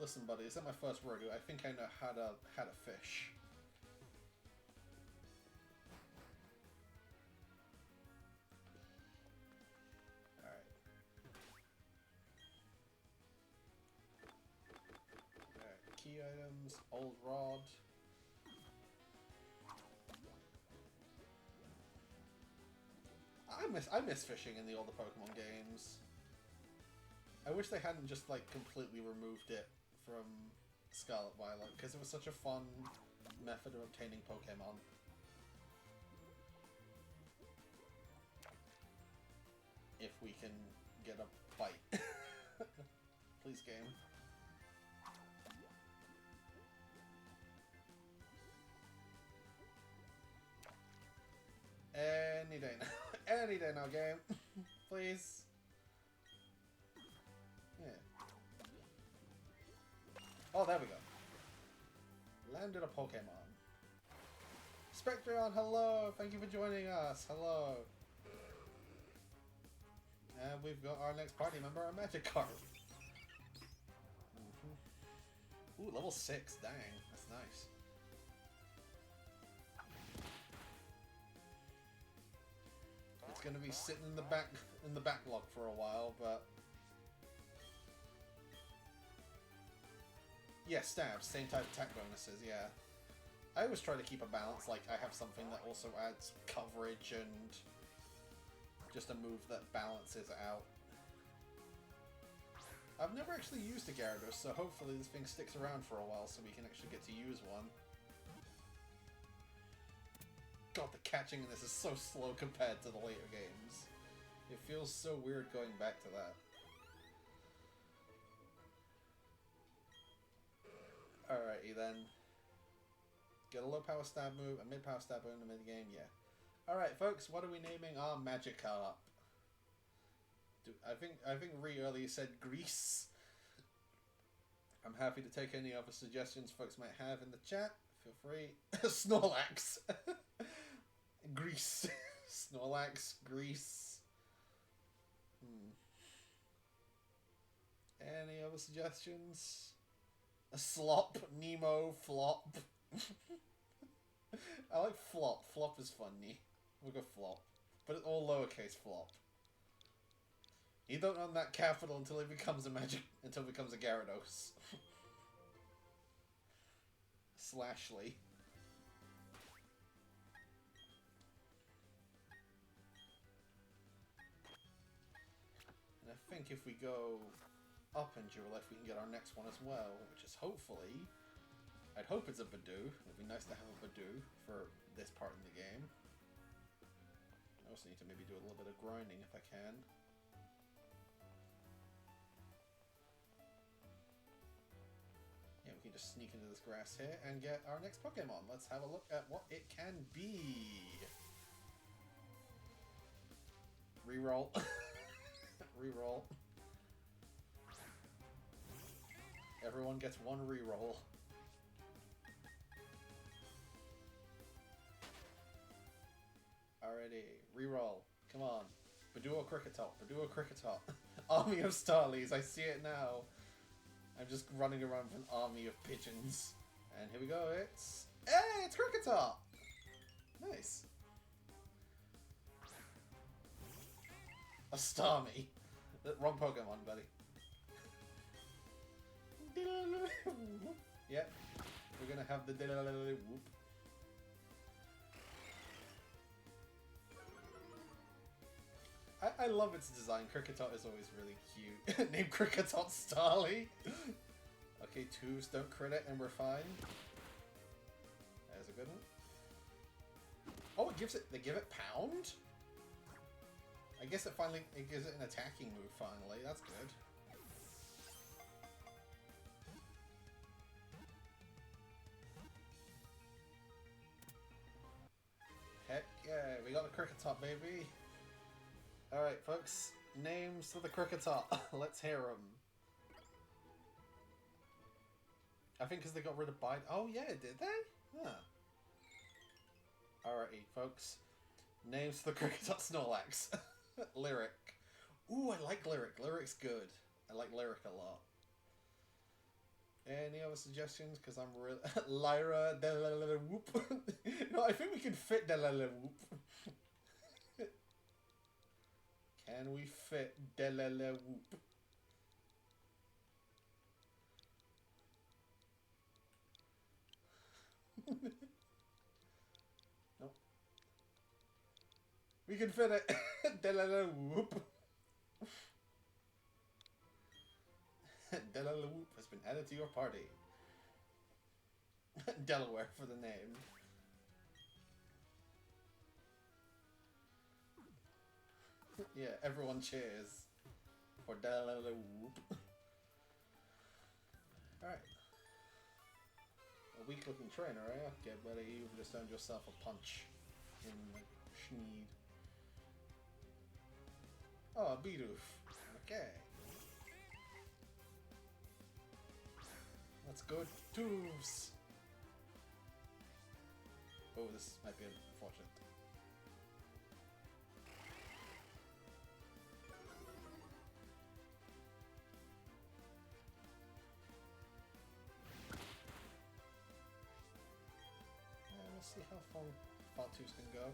Listen, buddy, is that my first rodeo? I think I know how to fish. Alright. Alright, key items, old rod. I miss fishing in the older Pokemon games. I wish they hadn't just like completely removed it from Scarlet Violet, because it was such a fun method of obtaining Pokemon. If we can get a bite. Please, game. Any day now. Any day now, game. Please. Yeah. Oh, there we go. Landed a Pokemon. Spectreon, hello! Thank you for joining us. Hello. And we've got our next party member, our Magikarp. Ooh, level 6. Dang, that's nice. It's gonna be sitting in the backlog for a while, but yeah, stabs, same type of attack bonuses, yeah. I always try to keep a balance, like I have something that also adds coverage and just a move that balances out. I've never actually used a Gyarados, so hopefully this thing sticks around for a while so we can actually get to use one. God, the catching in this is so slow compared to the later games. It feels so weird going back to that. Alrighty then. Get a low power stab move, a mid power stab move in the mid game, yeah. Alright folks, what are we naming our Magikarp? I think Ree earlier said Grease. I'm happy to take any other suggestions folks might have in the chat. Feel free. Snorlax. Grease. Snorlax. Grease. Any other suggestions? A Slop. Nemo. Flop. I like Flop. Flop is funny. We'll go Flop. But it's all lowercase Flop. You don't own that capital until it becomes a Gyarados. Slashly. And I think if we go up in Dual Life, we can get our next one as well, which is hopefully... I'd hope it's a Badoo. It'd be nice to have a Badoo for this part in the game. I also need to maybe do a little bit of grinding if I can. Yeah, we can just sneak into this grass here and get our next Pokemon. Let's have a look at what it can be. Reroll. Reroll. Everyone gets one reroll. Alrighty, reroll. Come on. Badoo or Cricketop? Badoo or Cricketop? Army of Starlies, I see it now. I'm just running around with an army of pigeons. And here we go, it's... Hey, it's Cricketop! Nice. A Starmie. Wrong Pokemon, buddy. Yep. We're gonna have the whoop. I love its design. Kricketot is always really cute. Name Kricketot Starly. Okay, 2s don't crit it and we're fine. There's a good one. Oh, it gives it. They give it Pound? I guess it gives it an attacking move finally. That's good. Heck yeah, we got the Kricketot, baby. Alright, folks. Names for the Kricketot. Let's hear them. I think because they got rid of Bite. Oh yeah, did they? Huh. Alrighty, folks. Names for the Kricketot Snorlax. Lyric. Ooh, I like Lyric. Lyric's good. I like Lyric a lot. Any other suggestions? Because I'm really... Lyra, Delala Whoop. No, I think we can fit Delala Whoop. Can we fit Delala Whoop? Nope. We can fit it. Delala Whoop. Delala Whoop has been added to your party. Delaware for the name. Yeah, everyone cheers for Delala Whoop. Alright. A weak looking trainer, eh? Get ready, you've just earned yourself a punch in the schneed. Oh, a Bidoof. Okay. Let's go, Doofs! Oh, this might be unfortunate. Let's see how far twos can go.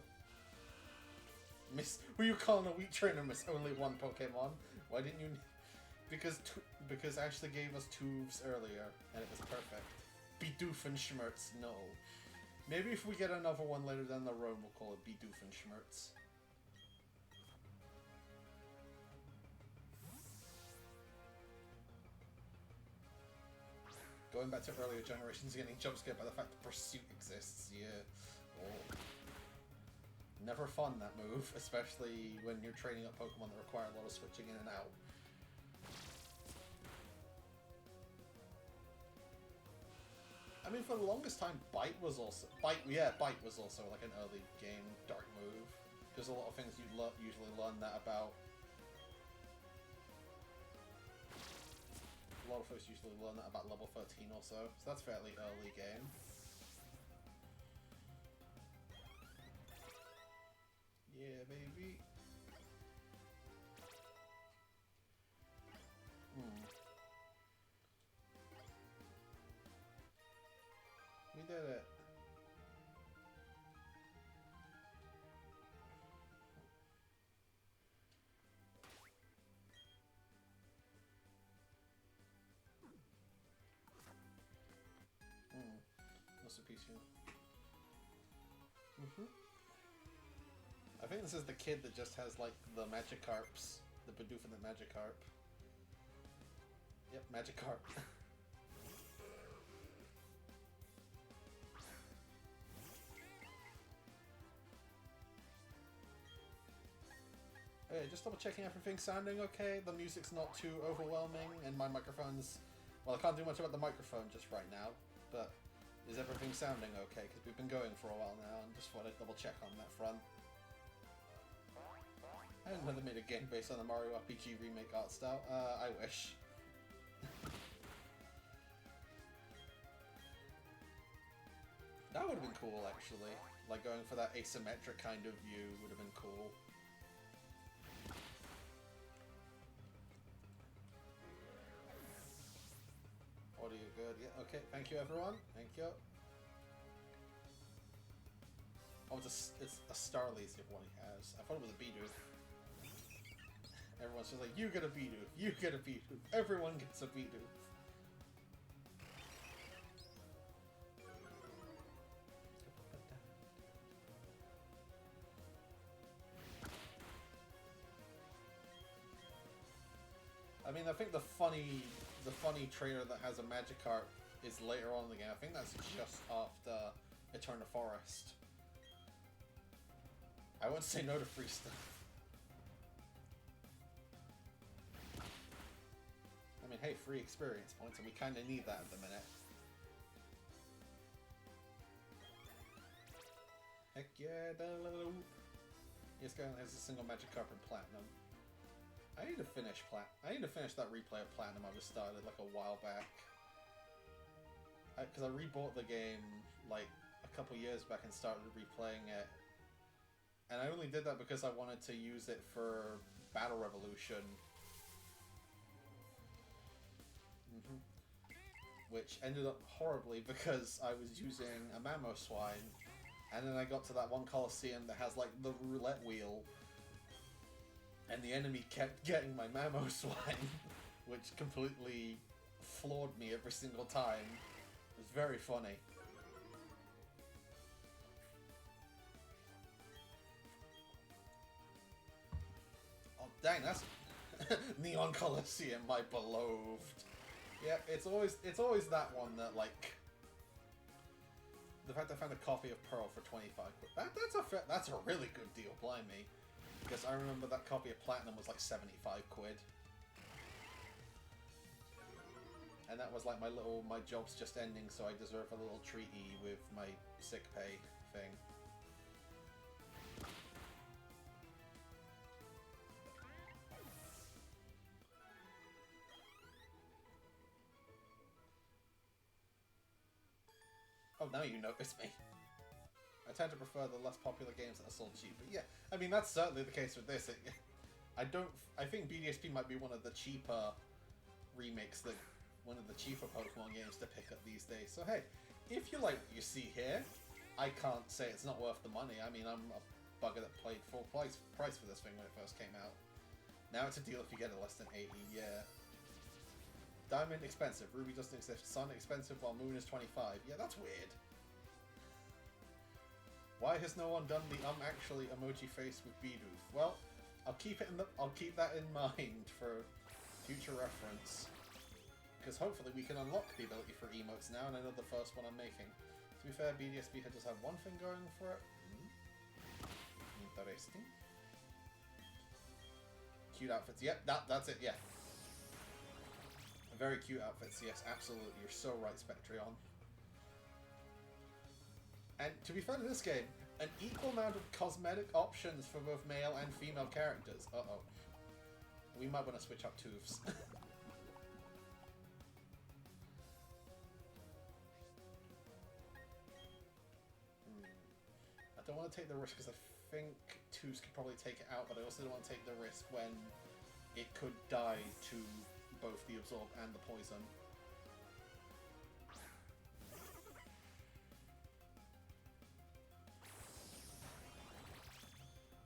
Miss, who you calling a weak trainer? Miss only one Pokemon. Why didn't you? Because Ashley gave us Toofs earlier, and it was perfect. Bedoofenschmerz, no. Maybe if we get another one later down the road, we'll call it Bedoofenschmerz. Going back to earlier generations, getting jump scared by the fact that Pursuit exists, yeah. Oh. Never fun, that move, especially when you're training up Pokemon that require a lot of switching in and out. I mean, for the longest time, Bite was also like an early game dark move. There's a lot of things you usually learn that about. A lot of folks usually learn that about level 13 or so that's fairly early game. Yeah, baby. We did it. What's the piece here? I think this is the kid that just has like the Magikarps, the Bidoof and the Magikarp. Yep, Magikarp. Hey, just double checking everything's sounding okay. The music's not too overwhelming, and my microphone's... Well, I can't do much about the microphone just right now, but is everything sounding okay? Because we've been going for a while now, and just want to double check on that front. I didn't know they made a game based on the Mario RPG remake art style. I wish. That would have been cool, actually. Like, going for that asymmetric kind of view would have been cool. Audio good. Yeah, okay. Thank you, everyone. Thank you. Oh, it's a Starly's if one he has. I thought it was a Bidoof. Everyone's just like, you get a Bidoof, you get a Bidoof, everyone gets a Bidoof. I mean, I think the funny trainer that has a Magikarp is later on in the game. I think that's just after Eterna Forest. I won't say no to free stuff. I mean, hey, free experience points, and we kind of need that at the minute. Heck yeah, yes, guy has a single Magikarp in Platinum. I need to finish that replay of Platinum I just started like a while back. Because I rebought the game like a couple years back and started replaying it. And I only did that because I wanted to use it for Battle Revolution. which ended up horribly because I was using a Mamoswine, and then I got to that one Coliseum that has like the roulette wheel, and the enemy kept getting my Mamoswine, which completely floored me every single time. It was very funny. Oh dang, that's Neon Coliseum, my beloved. Yeah, it's always that one that, like, the fact I found a copy of Pearl for 25 quid. That's a really good deal, blimey. Because I remember that copy of Platinum was like 75 quid. And that was like my job's just ending, so I deserve a little treaty with my sick pay thing. Oh, now you notice me. I tend to prefer the less popular games that are sold cheap. But yeah, I mean, that's certainly the case with this. I think BDSP might be one of the cheaper remakes, one of the cheaper Pokemon games to pick up these days. So hey, if you like what you see here, I can't say it's not worth the money. I mean, I'm a bugger that paid full price for this thing when it first came out. Now it's a deal if you get it less than 80, yeah. Diamond expensive, Ruby doesn't exist, Sun expensive while Moon is 25. Yeah, that's weird. Why has no one done the actually emoji face with Bidoof? Well, I'll keep that in mind for future reference. Because hopefully we can unlock the ability for emotes now, and I know the first one I'm making. To be fair, BDSP had just had one thing going for it. Interesting. Cute outfits. Yep, that's it, yeah. Very cute outfits, yes, absolutely. You're so right, Spectrion. And to be fair to this game, an equal amount of cosmetic options for both male and female characters. Uh-oh. We might want to switch up tooths. I don't want to take the risk because I think Tooths could probably take it out, but I also don't want to take the risk when it could die to both the Absorb and the Poison.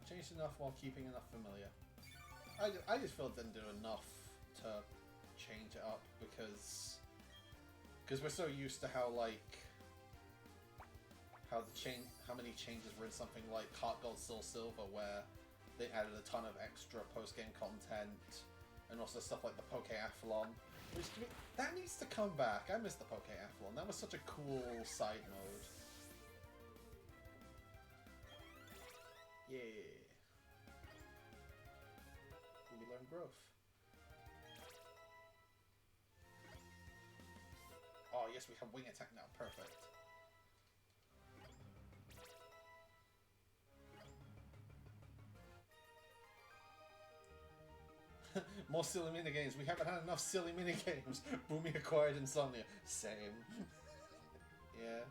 Changed enough while keeping enough familiar. I just feel it didn't do enough to change it up because we're so used to how, like, how many changes were in something like Heart Gold Soul Silver, where they added a ton of extra post-game content, and also stuff like the Pokeathlon, which that needs to come back. I miss the Pokeathlon. That was such a cool side mode. Yeah. We learn growth. Oh yes, we have wing attack now. Perfect. More silly minigames. We haven't had enough silly minigames. Boomy acquired insomnia. Same. Yeah.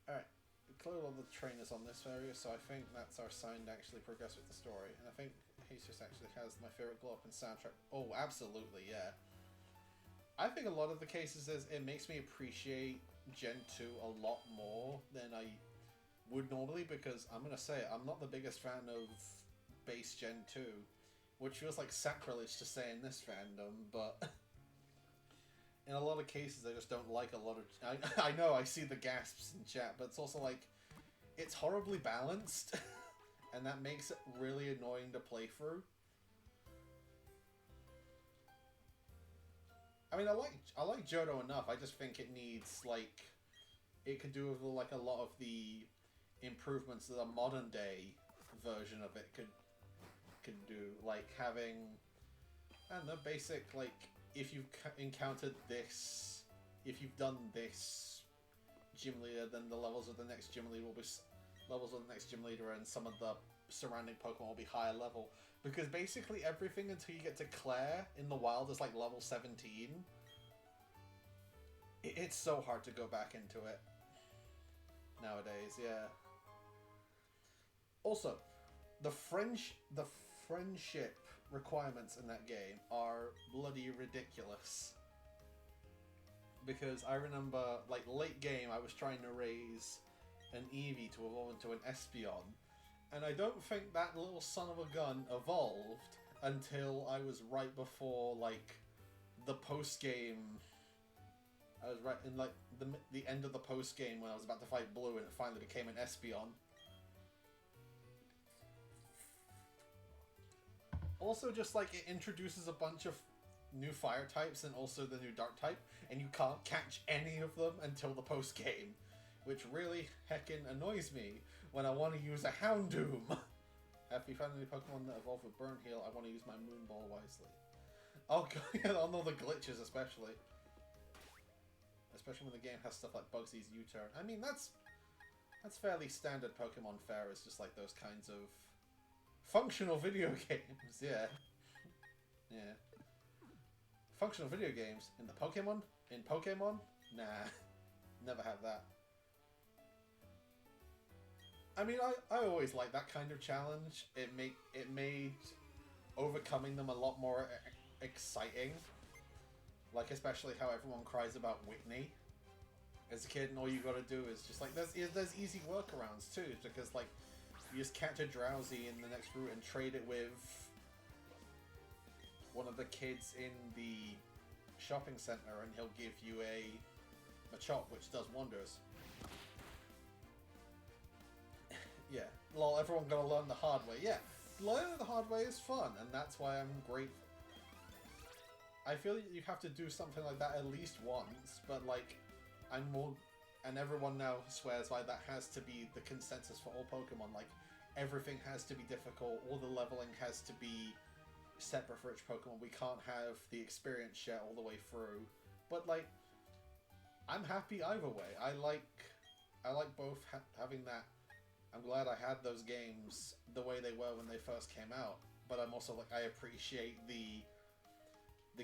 Alright. We cleared all the trainers on this area, so I think that's our sign to actually progress with the story. And I think Jesus actually has my favorite glow up and soundtrack. Oh, absolutely, yeah. I think a lot of the cases is it makes me appreciate Gen 2 a lot more than I would normally, because I'm gonna say it, I'm not the biggest fan of base Gen 2. Which feels like sacrilege to say in this fandom, but in a lot of cases I just don't like a lot of... I know, I see the gasps in chat, but it's also like, it's horribly balanced, and that makes it really annoying to play through. I mean, I like Johto enough, I just think it needs, like... It could do with, like, a lot of the improvements that a modern day version of it could do, like having, I don't know, basic, like, if you've encountered this, if you've done this gym leader, then the levels of the next gym leader will be levels of the next gym leader, and some of the surrounding Pokemon will be higher level, because basically everything until you get to Claire in the wild is like level 17. It's so hard to go back into it nowadays, yeah. Also, the friendship requirements in that game are bloody ridiculous. because I remember, like, late game, I was trying to raise an Eevee to evolve into an Espeon, and I don't think that little son of a gun evolved until I was right before, like, the post-game. I was right in, like, the end of the post-game when I was about to fight Blue and it finally became an Espeon. Also, just, like, it introduces a bunch of new fire types and also the new dark type, and you can't catch any of them until the post-game, which really heckin' annoys me when I want to use a Houndoom. Have you found any Pokemon that evolve with Burn Heal? I want to use my Moonball wisely. Oh god, yeah, on all the glitches especially. Especially when the game has stuff like Bugsy's U-turn. I mean, that's fairly standard Pokemon fare. It's just like those kinds of functional video games, yeah. Yeah. Functional video games in the Pokemon? In Pokemon? Nah. Never have that. I mean, I always like that kind of challenge. It made overcoming them a lot more exciting. Like, especially how everyone cries about Whitney as a kid, and all you gotta do is just, like, there's easy workarounds, too, because, like, you just catch a Drowsy in the next route and trade it with one of the kids in the shopping center, and he'll give you a Machop, which does wonders. Yeah, lol, everyone gotta learn the hard way. Yeah, learning the hard way is fun, and that's why I'm grateful. I feel like you have to do something like that at least once, but, like, I'm more... And everyone now swears by that has to be the consensus for all Pokemon. Like, everything has to be difficult, all the leveling has to be separate for each Pokemon. We can't have the experience share all the way through. But, like, I'm happy either way. I like both having that. I'm glad I had those games the way they were when they first came out. But I'm also, like, I appreciate the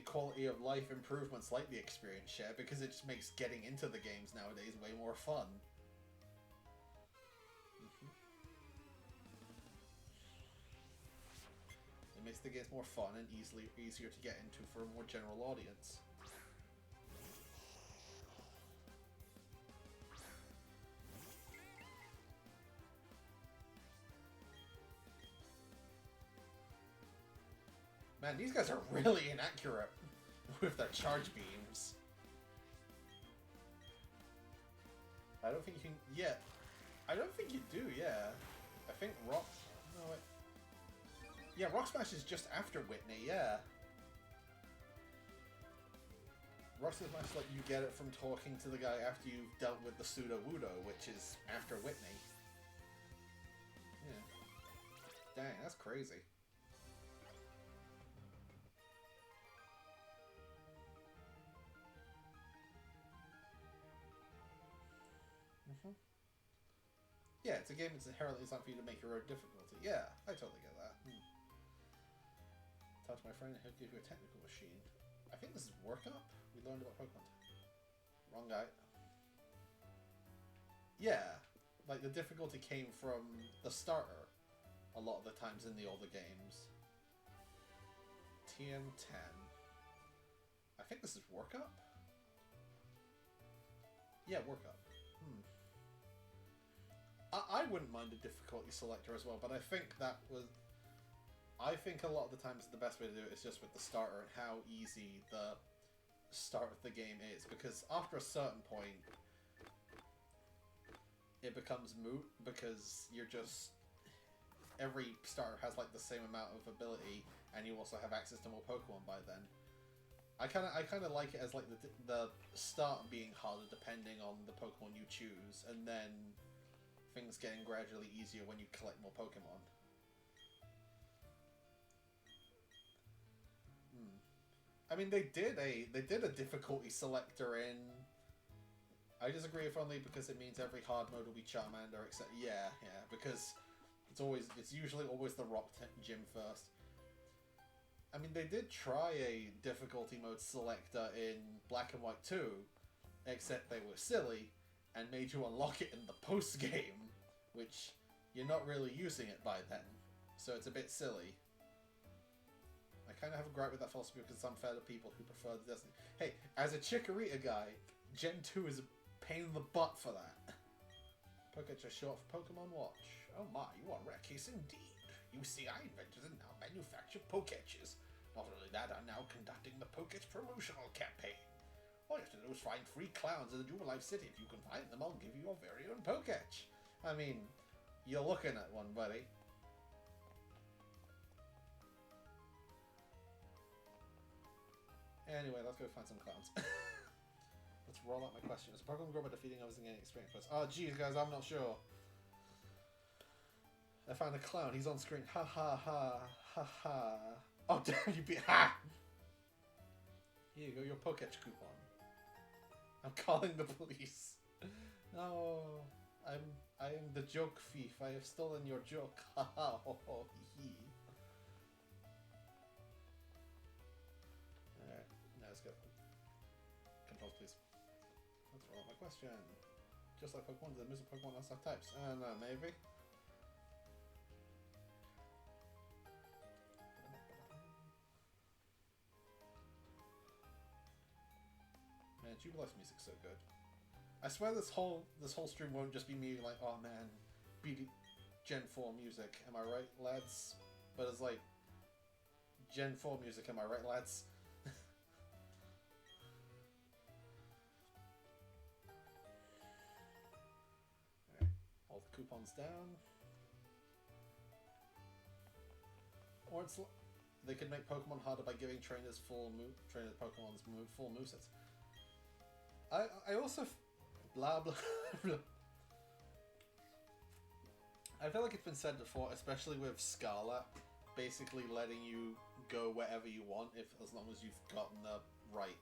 quality of life improvements like the experience share, because it just makes getting into the games nowadays way more fun. It makes the games more fun and easier to get into for a more general audience. Man, these guys are really inaccurate with their charge beams. I don't think you can... Yeah. I don't think you do, yeah. I think Rock... No, wait. Yeah, Rock Smash is just after Whitney, yeah. Rock Smash, like, you get it from talking to the guy after you've dealt with the Pseudo-Wudo, which is after Whitney. Yeah. Dang, that's crazy. Yeah, it's a game that's inherently designed for you to make your own difficulty. Yeah, I totally get that. Talk to my friend, he'll give you a technical machine. I think this is Workup? We learned about Pokemon. Wrong guy. Yeah, like the difficulty came from the starter a lot of the times in the older games. TM10. I think this is Workup? Yeah, Workup. I wouldn't mind a difficulty selector as well, but I think that was... I think a lot of the times the best way to do it is just with the starter and how easy the start of the game is, because after a certain point, it becomes moot, because you're just... Every starter has, like, the same amount of ability, and you also have access to more Pokemon by then. I kind of like it as, like, the start being harder depending on the Pokemon you choose, and then things getting gradually easier when you collect more Pokemon. I mean, they did a difficulty selector in... I disagree with only because it means every hard mode will be Charmander, except... Yeah, because it's usually always the Rock Gym first. I mean, they did try a difficulty mode selector in Black and White 2, except they were silly and made you unlock it in the post-game, which you're not really using it by then, so it's a bit silly. I kind of have a gripe with that philosophy because it's unfair to people who prefer the Destiny. Hey, as a Chikorita guy, Gen 2 is a pain in the butt for that. Poketch is short for Pokemon Watch. Oh my, you are a rare case indeed. You see, I invented and now manufacture Poketches. Not only that, I'm now conducting the Poketch promotional campaign. All you have to do is find free clowns in the Jubilife City. If you can find them, I'll give you your very own Poketch. I mean, you're looking at one, buddy. Anyway, let's go find some clowns. Let's roll out my question. Is a Pokemon grow by defeating others and gaining experience points? Oh, geez, guys, I'm not sure. I found a clown. He's on screen. Ha ha ha ha ha. Oh, damn, you beat. Ha! Here you go, your Poketch coupon. I'm calling the police. No, I am the joke thief. I have stolen your joke. Ha ha ho ho hee hee. Alright, now let's go. Controls, please. Let's roll out my question. Just like Pokemon, the music Pokemon Nuzlocke types. I don't know, maybe? Man, Jubilife's music's so good. I swear this whole stream won't just be me like, oh man, Gen 4 music, am I right, lads? But it's like, Gen 4 music, am I right, lads? Alright, all the coupons down. Or it's they could make Pokemon harder by giving trainers Pokemon's full movesets. I also blah blah blah. I feel like it's been said before, especially with Scarlet, basically letting you go wherever you want as long as you've gotten the right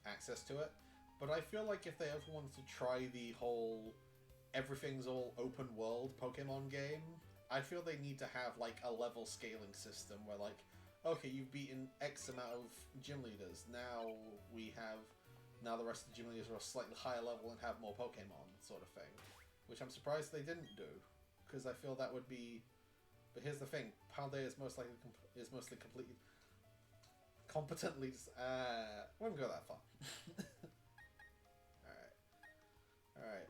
access to it. But I feel like if they ever wanted to try the whole everything's all open world Pokemon game, I feel they need to have like a level scaling system where like, okay, you've beaten X amount of gym leaders, now the rest of the gym leaders are a slightly higher level and have more Pokemon, sort of thing. Which I'm surprised they didn't do, because I feel that would be... But here's the thing, Paldea is mostly completely... competently... wouldn't go that far. Alright.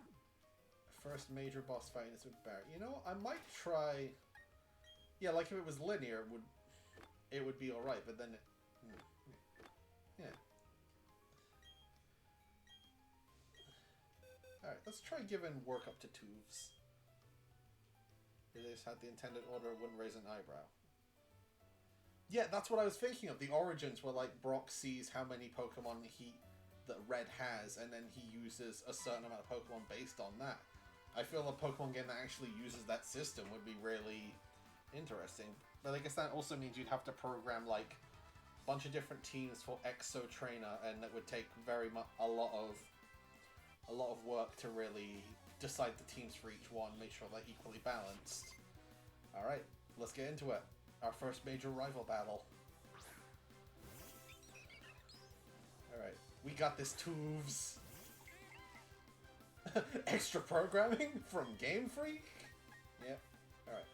First major boss fight is with Barret. You know, I might try... Yeah, like if it was linear, it would be alright, but then... Yeah. Alright, let's try giving work up to Tooves. If they just had the intended order, it wouldn't raise an eyebrow. Yeah, that's what I was thinking of. The origins where, like, Brock sees how many Pokemon that Red has, and then he uses a certain amount of Pokemon based on that. I feel a Pokemon game that actually uses that system would be really interesting. But I guess that also means you'd have to program, like, a bunch of different teams for Exo Trainer, and that would take a lot of work to really decide the teams for each one, make sure they're equally balanced. Alright, let's get into it. Our first major rival battle. Alright, we got this, Tooves. Extra programming from Game Freak? Yep, alright.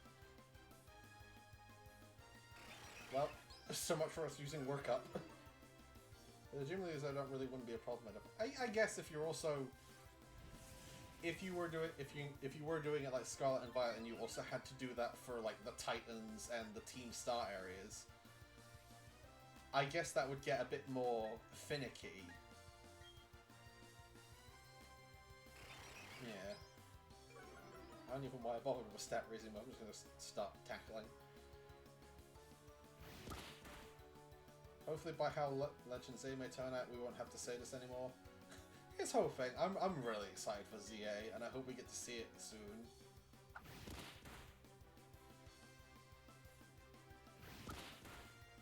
Well, so much for us using workup. The gym leaders wouldn't be a problem. I guess if you're also... If you were doing it like Scarlet and Violet, and you also had to do that for like the Titans and the Team Star areas, I guess that would get a bit more finicky. Yeah. I don't even know why I bothered with stat raising, but I'm just gonna start tackling. Hopefully by how Legends A may turn out, we won't have to say this anymore. His whole thing, I'm really excited for ZA, and I hope we get to see it soon.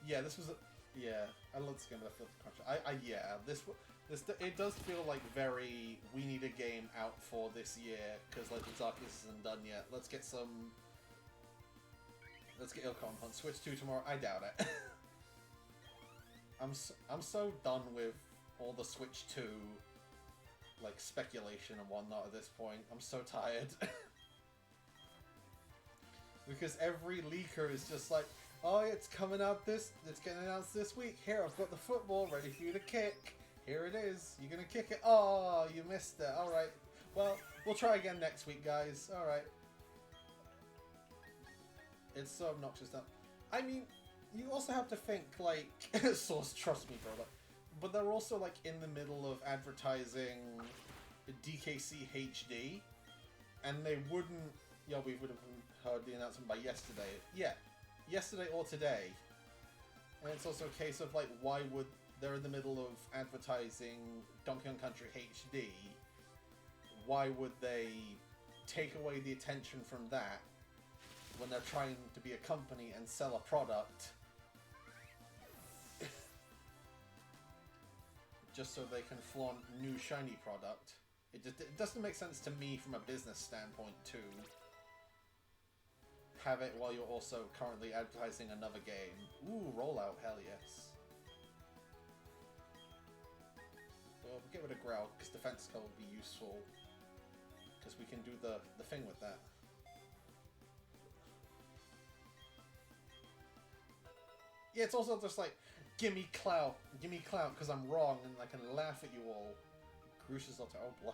Yeah, this was let's get into the crunch. It does feel like very, we need a game out for this year, because Legends Arceus isn't done yet. Let's get Ilcon on Switch 2 tomorrow. I doubt it. I'm so done with all the Switch 2 like speculation and whatnot at this point. I'm so tired. Because every leaker is just like, Oh, it's coming out this. It's getting announced this week. Here, I've got the football ready for you to kick. Here it is. You're gonna kick it. Oh, you missed it. All right. Well, we'll try again next week, guys. All right. It's so obnoxious now. I mean, you also have to think like Source. Trust me, brother. But they're also like in the middle of advertising DKC HD, and they wouldn't. Yeah, we would have heard the announcement by yesterday. Yeah, yesterday or today. And it's also a case of like, why would they're in the middle of advertising Donkey Kong Country HD? Why would they take away the attention from that when they're trying to be a company and sell a product? Just so they can flaunt new shiny product. It doesn't make sense to me from a business standpoint to have it while you're also currently advertising another game. Ooh, rollout, hell yes. Well, we'll get rid of Growl, because Defense Skull will be useful. Because we can do the thing with that. Yeah, it's also just like, gimme clout, because I'm wrong, and I can laugh at you all. Crucius Altar, oh boy.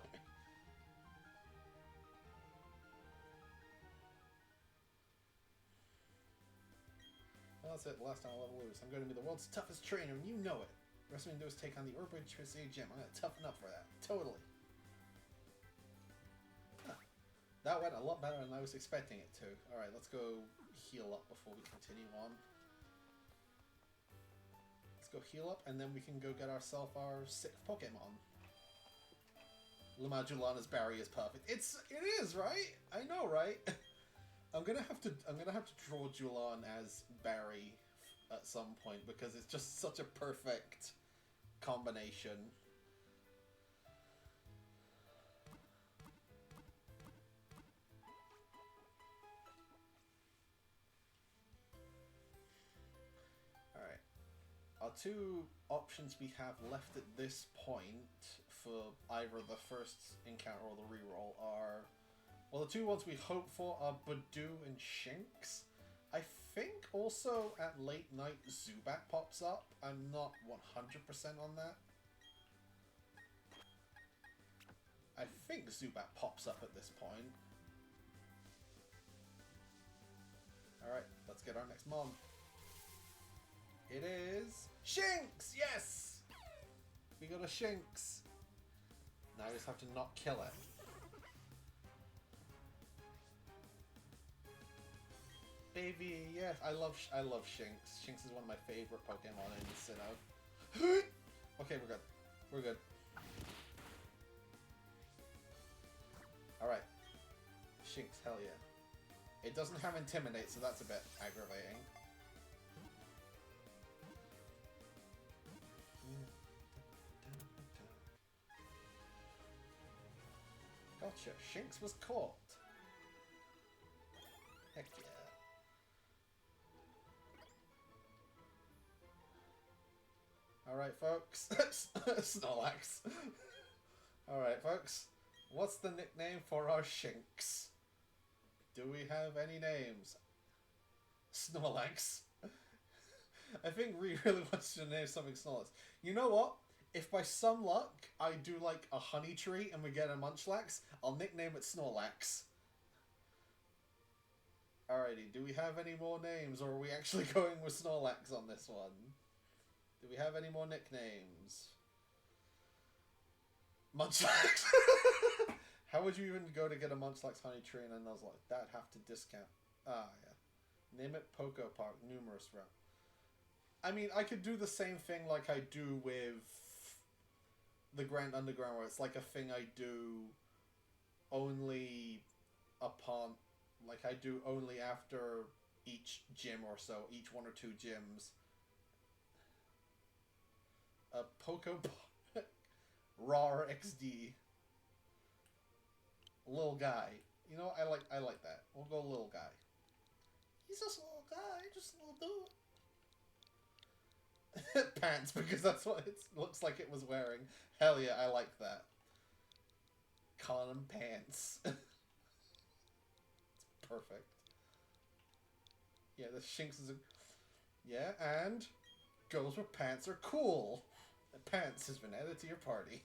Well, that's it, last time I'll ever lose. I'm going to be the world's toughest trainer, and you know it. The rest I'm going to do is take on the Urban Crusade Gym. I'm going to toughen up for that. Totally. Huh. That went a lot better than I was expecting it to. Alright, let's go heal up before we continue on. Let's go heal up, and then we can go get ourselves our 6th Pokemon. Lamadulana's Barry is perfect. It is, right? I know, right? I'm gonna have to draw Julan as Barry at some point because it's just such a perfect combination. Alright. Our two options we have left at this point for either the first encounter or the reroll are... Well, the two ones we hope for are Badoo and Shinx. I think also at late night Zubat pops up. I'm not 100% on that. I think Zubat pops up at this point. Alright, let's get our next Mon. It is... Shinx! Yes! We got a Shinx. Now we just have to not kill it. Baby, yes, I love Shinx. Shinx is one of my favorite Pokemon in Sinnoh. Okay, we're good. We're good. Alright. Shinx, hell yeah. It doesn't have Intimidate, so that's a bit aggravating. Gotcha. Shinx was caught. Heck yeah. Alright, folks. Snorlax. Alright, folks. What's the nickname for our Shinx? Do we have any names? Snorlax. I think Ree really wants to name something Snorlax. You know what? If by some luck I do like a honey tree and we get a Munchlax, I'll nickname it Snorlax. Alrighty, do we have any more names, or are we actually going with Snorlax on this one? Do we have any more nicknames? Munchlax! How would you even go to get a Munchlax honey tree and then I was like, that'd have to discount. Ah, yeah. Name it Poco Park, numerous route. I mean, I could do the same thing like I do with the Grand Underground, where it's like a thing I do only upon, like I do only after each gym or so, each 1 or 2 gyms. A Poco Rar XD. Little guy. You know, I like that. We'll go little guy. He's just a little guy, just a little dude. Pants, because that's what it looks like it was wearing. Hell yeah, I like that. Calling him pants. It's perfect. Yeah, the Shinx is a... Yeah, and girls with pants are cool. Pants has been added to your party.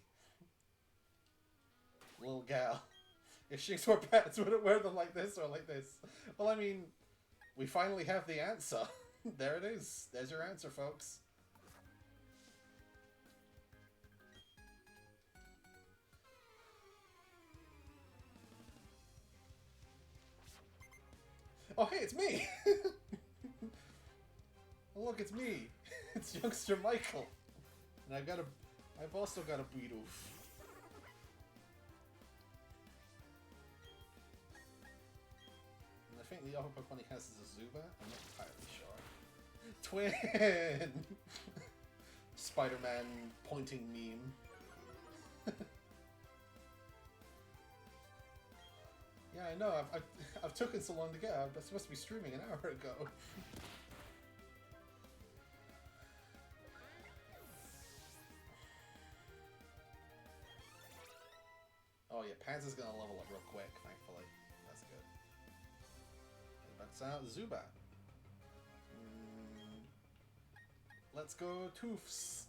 Little gal. If she wore pants, would it wear them like this or like this? Well, I mean, we finally have the answer. There it is. There's your answer, folks. Oh, hey, it's me! Oh, look, it's me. It's youngster Michael. And I've also got a Beedoof. And I think the other Pokemon he has is a Zubat. I'm not entirely sure. Twin! Spider-Man pointing meme. Yeah, I know. I've taken so long to get out. I'm supposed to be streaming an hour ago. Oh yeah, Pants is gonna level up real quick, thankfully. That's good. That's out Zubat. Let's go Toofs.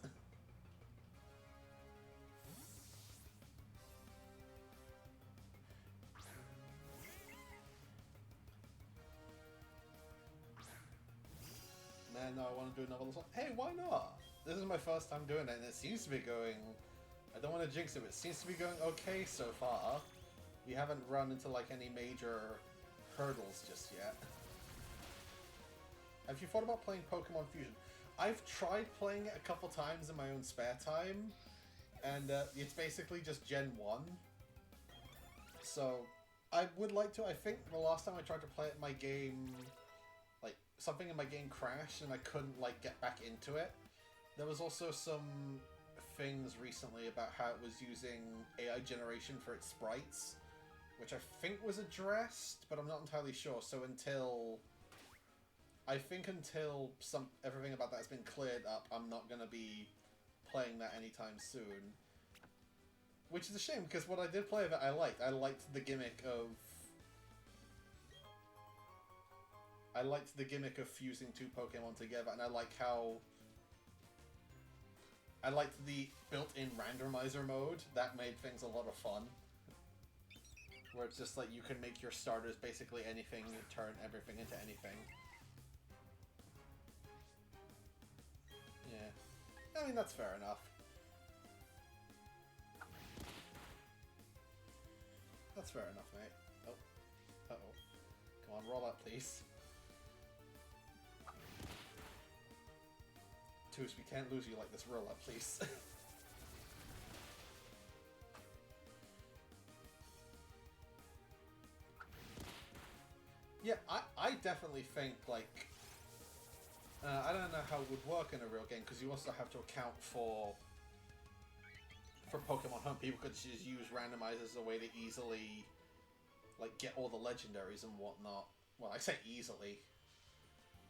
Man, no, I want to do another one. Hey, why not? This is my first time doing it, and it seems to be going... I don't want to jinx it, but it seems to be going okay so far. We haven't run into, like, any major hurdles just yet. Have you thought about playing Pokemon Fusion? I've tried playing it a couple times in my own spare time, and it's basically just Gen 1. So, I would like to. I think the last time I tried to play it, my game... like, something in my game crashed, and I couldn't, like, get back into it. There was also some things recently about how it was using AI generation for its sprites, which I think was addressed, but I'm not entirely sure. So until everything about that has been cleared up, I'm not going to be playing that anytime soon. Which is a shame, because what I did play of it, I liked. I liked the gimmick of fusing two Pokemon together, and I liked the built-in randomizer mode. That made things a lot of fun. Where it's just like you can make your starters basically anything and turn everything into anything. Yeah. I mean, that's fair enough. That's fair enough, mate. Oh. Uh-oh. Come on, roll out, please. Toos, we can't lose you like this. Roll up, please. Yeah, I definitely think, like... I don't know how it would work in a real game, because you also have to account for Pokemon Home. People could just use randomizers as a way to easily, like, get all the legendaries and whatnot. Well, I say easily.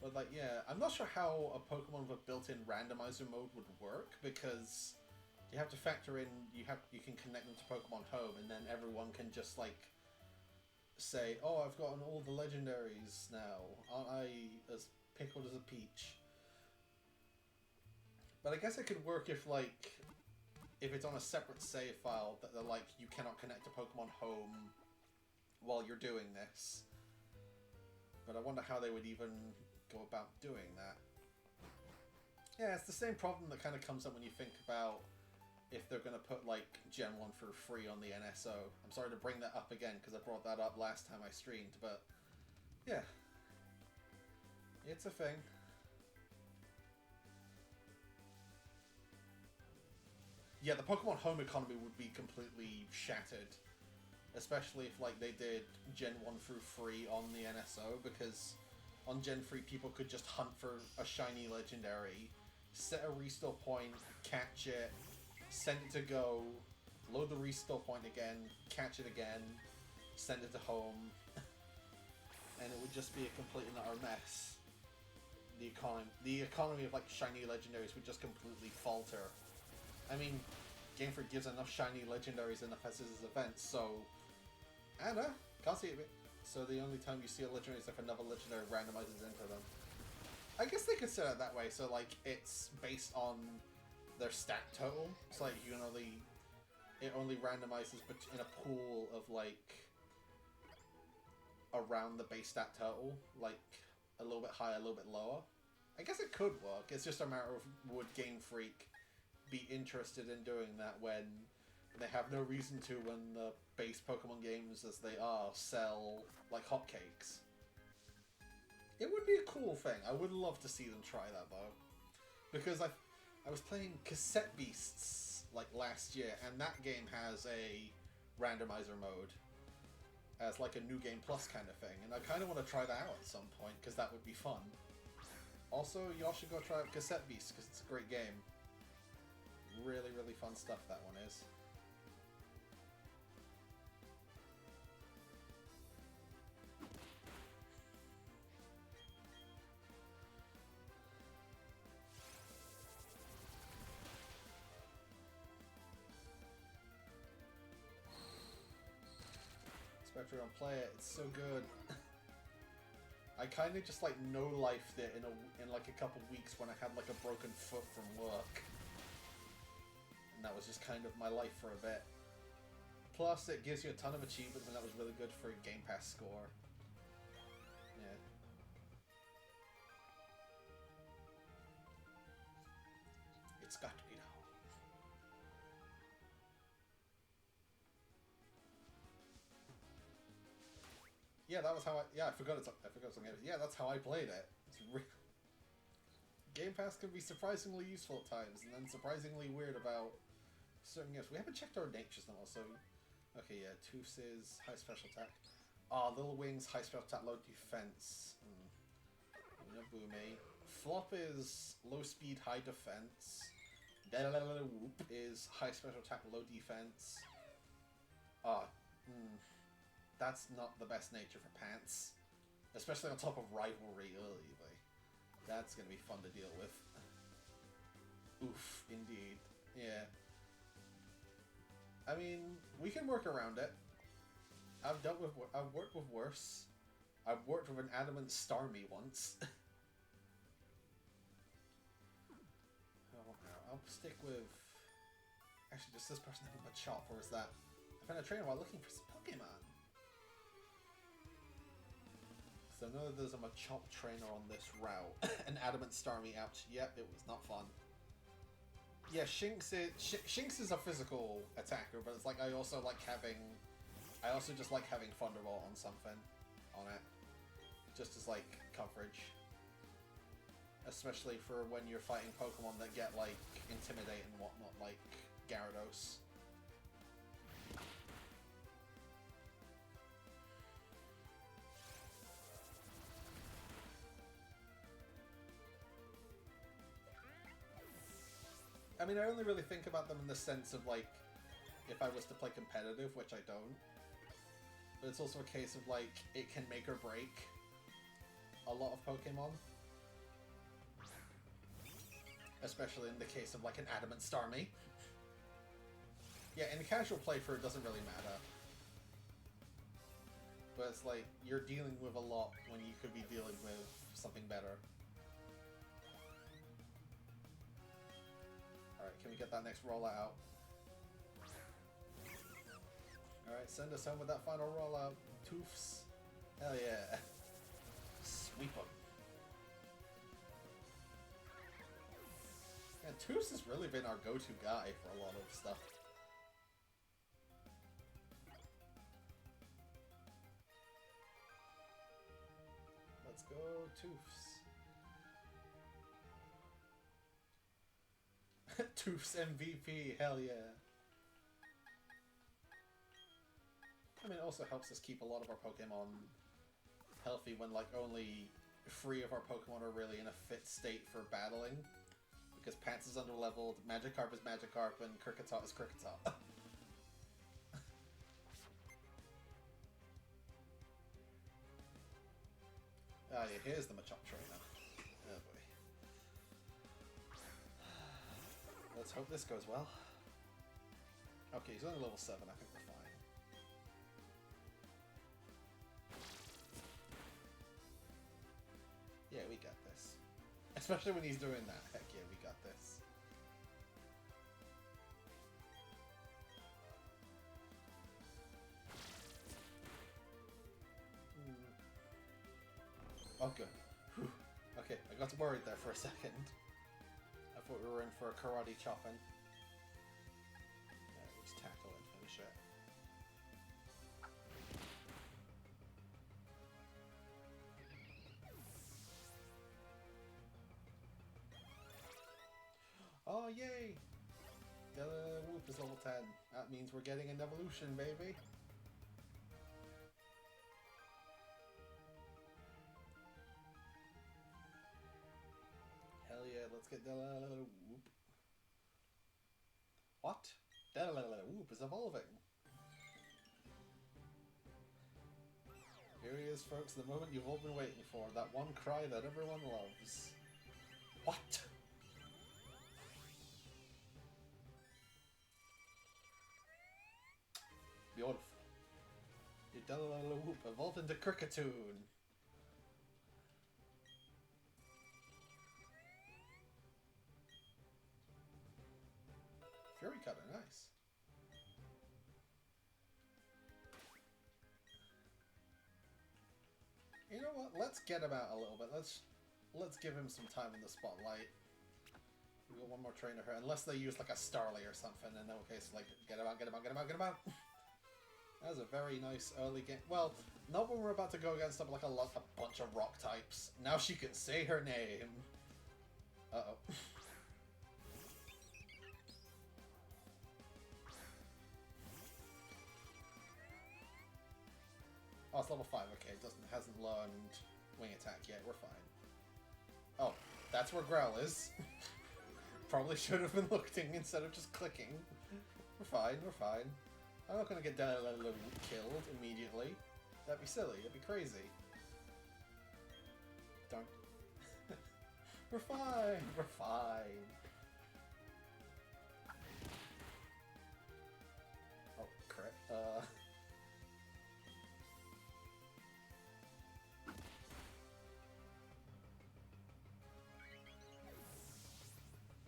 But, like, yeah, I'm not sure how a Pokemon with a built-in randomizer mode would work, because you have to factor in, you can connect them to Pokemon Home, and then everyone can just, like, say, oh, I've gotten all the legendaries now. Aren't I as pickled as a peach? But I guess it could work if, like, if it's on a separate save file that they're like, you cannot connect to Pokemon Home while you're doing this. But I wonder how they would even go about doing that. Yeah, it's the same problem that kind of comes up when you think about if they're going to put, like, Gen 1 for free on the NSO. I'm sorry to bring that up again, because I brought that up last time I streamed, but yeah. It's a thing. Yeah, the Pokemon Home economy would be completely shattered. Especially if, like, they did Gen 1 through free on the NSO, because on Gen 3 people could just hunt for a shiny legendary, set a restore point, catch it, send it to go, load the restore point again, catch it again, send it to home, and it would just be a complete and utter mess. The economy of, like, shiny legendaries would just completely falter. I mean, Game Freak gives enough shiny legendaries in the Festivus events, so... Anna, can't see it. So the only time you see a legendary is if another legendary randomizes into them. I guess they consider it that way. So like it's based on their stat total. It's like you can only it only randomizes in a pool of like around the base stat total, like a little bit higher, a little bit lower. I guess it could work. It's just a matter of would Game Freak be interested in doing that when they have no reason to when the base Pokemon games as they are sell like hotcakes. It would be a cool thing. I would love to see them try that though. Because I was playing Cassette Beasts like last year, and that game has a randomizer mode as like a New Game Plus kind of thing, and I kind of want to try that out at some point because that would be fun. Also, y'all should go try out Cassette Beasts because it's a great game. Really, really fun stuff that one is. Spectre on play it, it's so good. I kind of just like no-lifed it in like a couple weeks when I had like a broken foot from work. And that was just kind of my life for a bit. Plus, it gives you a ton of achievements, and that was really good for a Game Pass score. Yeah. It's got to be now. Yeah, that was how I... Yeah, I forgot something. Yeah, that's how I played it. It's Game Pass can be surprisingly useful at times, and then surprisingly weird about certain games. We haven't checked our natures now, so... Okay, yeah, Toofs is high special attack. Ah, Little Wings, high special attack, low defense. Unabume. Flop is low speed, high defense. Whoop is high special attack, low defense. That's not the best nature for Pants. Especially on top of Rivalry early. Like, that's gonna be fun to deal with. Oof, indeed. Yeah. I mean, we can work around it. I've worked with worse. I've worked with an Adamant Starmie once. I'll stick with... Actually, does this person have a Machop, or is that... I found a trainer while looking for some Pokemon. So I know that there's a Machop trainer on this route. An Adamant Starmie, ouch. Yep, it was not fun. Yeah, Shinx is a physical attacker, but it's like I also just like having Thunderbolt on something, on it. Just as like coverage. Especially for when you're fighting Pokemon that get like Intimidate and whatnot, like Gyarados. I mean, I only really think about them in the sense of, like, if I was to play competitive, which I don't. But it's also a case of, like, it can make or break a lot of Pokemon. Especially in the case of, like, an Adamant Starmie. Yeah, in casual playthrough, it doesn't really matter. But it's like, you're dealing with a lot when you could be dealing with something better. Alright, can we get that next rollout out? Alright, send us home with that final rollout. Toofs. Hell yeah. Sweep them. Yeah, Toofs has really been our go-to guy for a lot of stuff. Let's go, Toofs. Toofs MVP, hell yeah. I mean, it also helps us keep a lot of our Pokemon healthy when, like, only 3 of our Pokemon are really in a fit state for battling. Because Pants is underleveled, Magikarp is Magikarp, and Kricketot is Kricketot. Ah, yeah, here's the Machop trainer. Oh boy. Let's hope this goes well. Okay, he's only level 7, I think we're fine. Yeah, we got this. Especially when he's doing that. Heck yeah, we got this. Oh, good. Whew. Okay, I got worried there for a second. I thought we were in for a karate chopping. Yeah, let's tackle and finish it. Oh, yay! The Whoop is level 10. That means we're getting an evolution, baby. Hell yeah, let's get Whoop. What? Whoop is evolving. Here he is, folks, the moment you've all been waiting for. That one cry that everyone loves. What? Beautiful. Your Whoop evolved into Cricketoon. Fury Cutter, nice. You know what? Let's get him out a little bit. Let's give him some time in the spotlight. We got one more trainer here, unless they use like a Starly or something. In that case, like get him out, get him out, get him out, get him out. That was a very nice early game. Well, not when we're about to go against like a bunch of rock types. Now she can say her name. Uh oh. Oh, it's level 5. Okay, it hasn't learned wing attack yet. We're fine. Oh, that's where Growl is. Probably should have been looking instead of just clicking. We're fine. We're fine. I'm not gonna get killed immediately. That'd be silly. That'd be crazy. Don't. We're fine. We're fine. Oh, crit.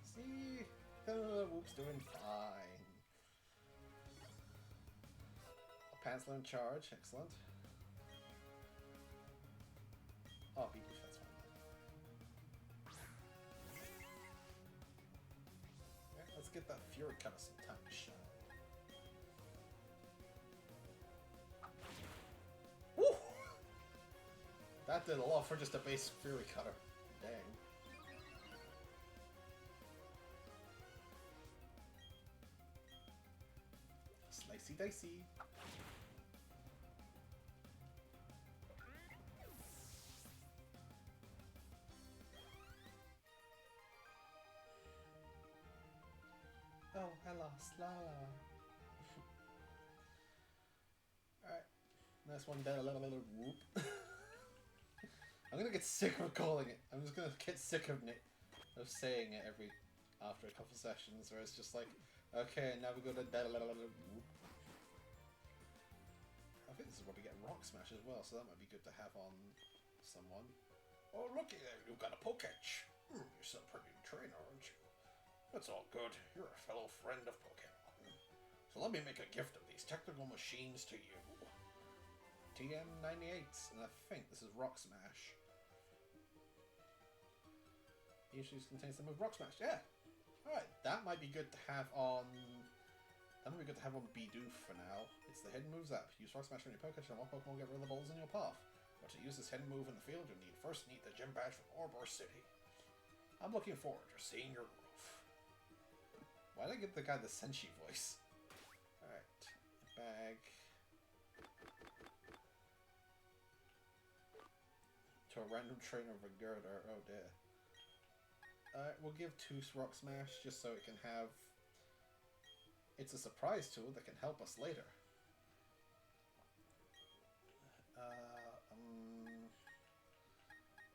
See? Whoop's doing fine. Pantslin in charge, excellent. Oh, beat defense, fine. Okay, let's get that Fury Cutter some time to shine. Woo! That did a lot for just a basic Fury Cutter. Dang. Slicey dicey. Oh, I lost. La la. Alright. Nice one down, a little whoop. I'm gonna get sick of calling it. I'm just gonna get sick of saying it after a couple sessions where it's just like, okay, now we go to whoop. I think this is where we get Rock Smash as well, so that might be good to have on someone. Oh, looky there, you've got a Poketch. You're some pretty trainer, aren't you? That's all good. You're a fellow friend of Pokemon. So let me make a gift of these technical machines to you. TM98, and I think this is Rock Smash. Usually contains the move Rock Smash. Yeah. Alright, that might be good to have on... That might be good to have on Bidoof for now. It's the hidden moves app. Use Rock Smash on your Poketch and one Pokemon will get rid of the balls in your path. But to use this hidden move in the field, you'll first need the gym badge from Orbor City. I'm looking forward to seeing your growth. Why did I give the guy the Senshi voice? Alright. Bag. To a random trainer of a girder. Oh dear. Alright, we'll give Toos Rock Smash just so it can have... It's a surprise tool that can help us later.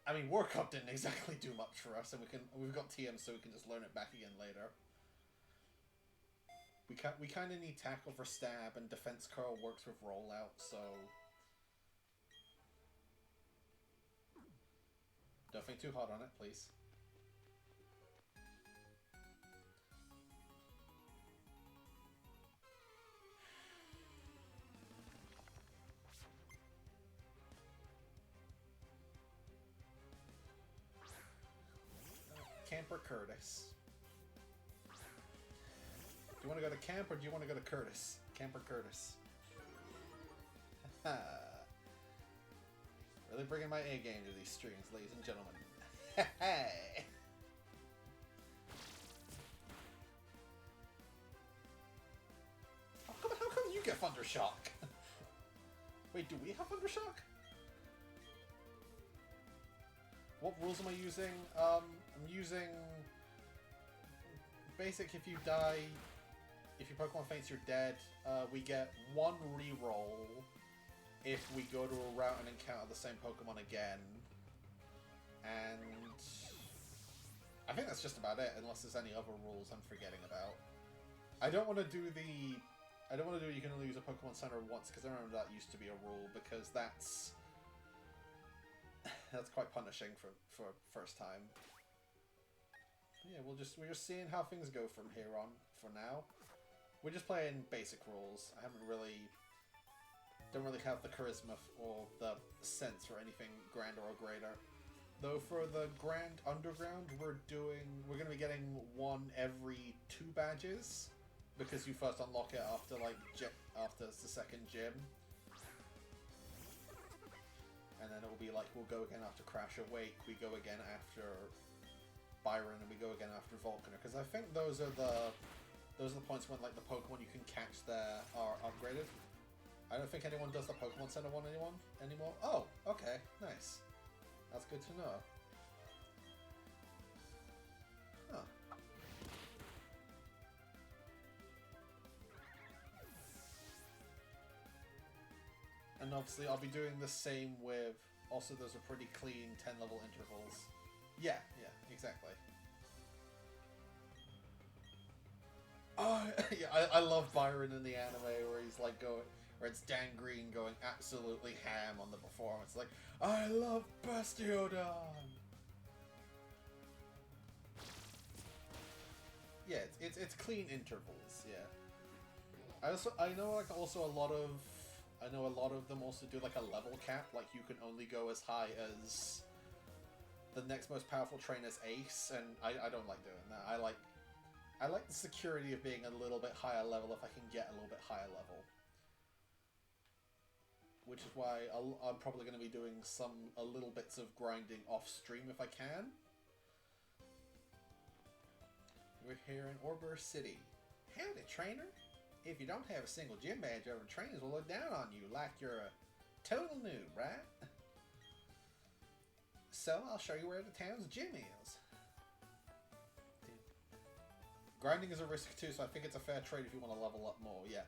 I mean, Work Up didn't exactly do much for us, and we've got TM, so we can just learn it back again later. We kind of need Tackle for Stab, and Defense Curl works with Rollout, so... Don't think too hard on it, please. Camper Curtis. Do you want to go to camp or do you want to go to Curtis? Camper Curtis. Really bringing my A game to these streams, ladies and gentlemen. Hey. How come you get Thundershock? Wait, do we have Thundershock? What rules am I using? I'm using basic. If you die, if your Pokemon faints, you're dead. We get one reroll if we go to a route and encounter the same Pokemon again. And I think that's just about it, unless there's any other rules I'm forgetting about. I don't want to do the... I don't want to do you can only use a Pokemon Center once, because I remember that used to be a rule, because that's quite punishing for first time. But yeah, we're just seeing how things go from here on for now. We're just playing basic rules. I don't really have the charisma or the sense for anything grander or greater. Though for the Grand Underground, we're going to be getting one every 2 badges. Because you first unlock it after after the second gym. And then it will be like, we'll go again after Crash Awake, we go again after Byron, and we go again after Volcaner. Because I think those are the points when like the Pokemon you can catch there are upgraded. I don't think anyone does the Pokemon Center one anymore. Oh, okay, nice. That's good to know. Huh. And obviously I'll be doing the same with... Also, those are pretty clean 10-level intervals. Yeah, exactly. Oh, yeah, I love Byron in the anime where he's like where it's Dan Green going absolutely ham on the performance. Like, I love Bastiodon! Yeah, it's clean intervals, yeah. I know a lot of them also do like a level cap, like you can only go as high as the next most powerful trainer's Ace, and I don't like doing that. I like the security of being a little bit higher level if I can get a little bit higher level. Which is why I'm probably going to be doing a little bits of grinding off stream if I can. We're here in Orbor City. Howdy, trainer! If you don't have a single gym badge, other trainers will look down on you like you're a total noob, right? So I'll show you where the town's gym is. Grinding is a risk too, so I think it's a fair trade if you want to level up more, yeah.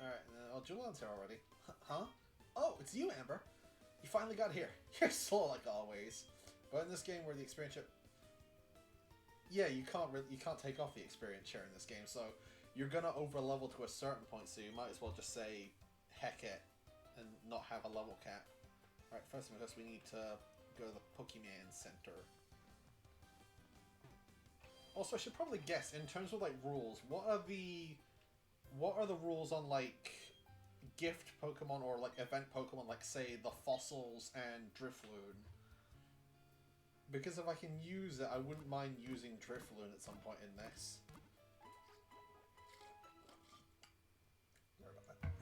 Alright, oh, Julian's here already. Huh? Oh, it's you, Amber! You finally got here. You're slow like always. But in this game where the experience... Yeah, you can't take off the experience share in this game, so you're gonna over-level to a certain point, so you might as well just say, heck it, and not have a level cap. Alright, first thing first, we need to go to the Pokemon Center. Also, I should probably guess, in terms of, like, rules, what are the rules on, like, gift Pokemon or, like, event Pokemon, like, say, the Fossils and Drifloon? Because if I can use it, I wouldn't mind using Drifloon at some point in this. Sorry about that.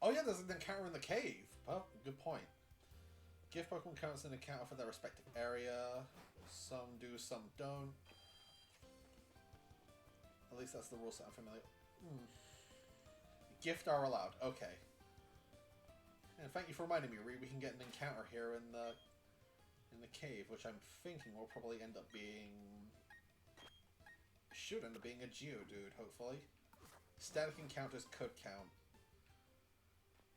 Oh yeah, there's an encounter in the cave. Oh, good point. Gift Pokemon counts an encounter for their respective area. Some do, some don't. At least that's the rule set I'm familiar with. Gift are allowed. Okay. And thank you for reminding me, Reed. We can get an encounter here in the cave, which I'm thinking will probably end up being... Should end up being a Geodude, hopefully. Static encounters could count.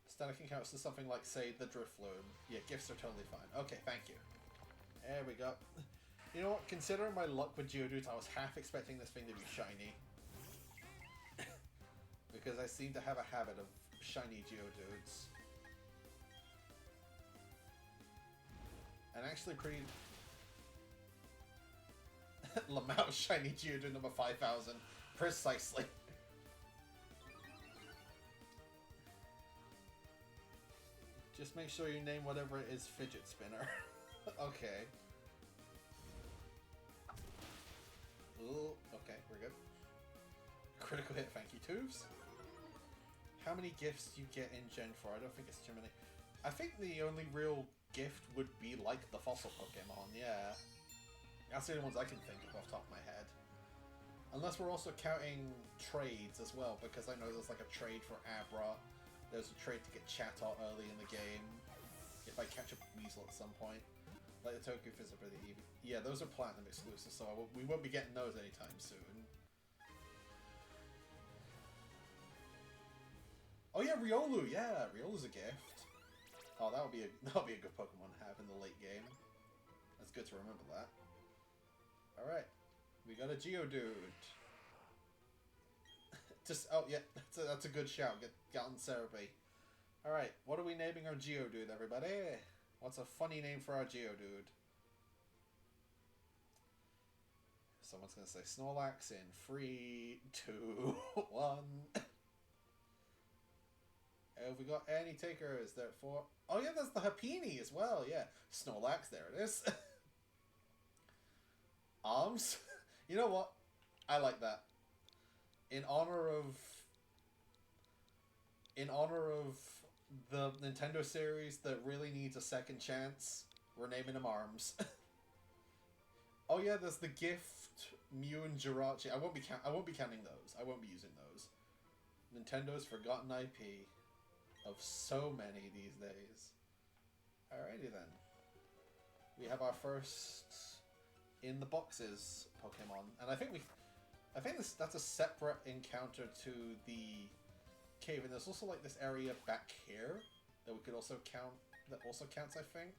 Static encounters is something like, say, the Drifloon. Yeah, gifts are totally fine. Okay, thank you. There we go. You know what? Considering my luck with Geodudes, I was half expecting this thing to be shiny. Because I seem to have a habit of shiny Geodudes. And actually pretty... Lamau shiny Geodude number 5000. Precisely. Just make sure you name whatever it is Fidget Spinner. Okay. Ooh, okay, we're good. Critical hit, thank you, Tubes. How many gifts do you get in Gen 4? I don't think it's too many. I think the only real gift would be like the fossil Pokemon, yeah. That's the only ones I can think of off the top of my head. Unless we're also counting trades as well, because I know there's like a trade for Abra. There's a trade to get Chatot early in the game. If I catch a Weasel at some point. Like the Toku Fizzle, yeah, those are Platinum exclusive, so we won't be getting those anytime soon. Oh yeah, Riolu, yeah, Riolu's a gift. Oh, that'll be a good Pokemon to have in the late game. That's good to remember that. Alright. We got a Geodude. Just oh yeah, that's a good shout. Get on therapy. Alright, what are we naming our Geodude, everybody? What's a funny name for our Geodude? Someone's gonna say Snorlax in 3, 2, 1. Have we got any takers? Therefore, oh yeah, there's the Happiny as well. Yeah, Snorlax. There it is. Arms. You know what? I like that. In honor of the Nintendo series that really needs a second chance, we're naming them Arms. Oh yeah, there's the gift Mew and Jirachi. I won't be counting those. I won't be using those. Nintendo's forgotten IP of so many these days. Alrighty then. We have our first in the boxes Pokemon, and I think that's a separate encounter to the cave, and there's also like this area back here that we could also count. That also counts, I think.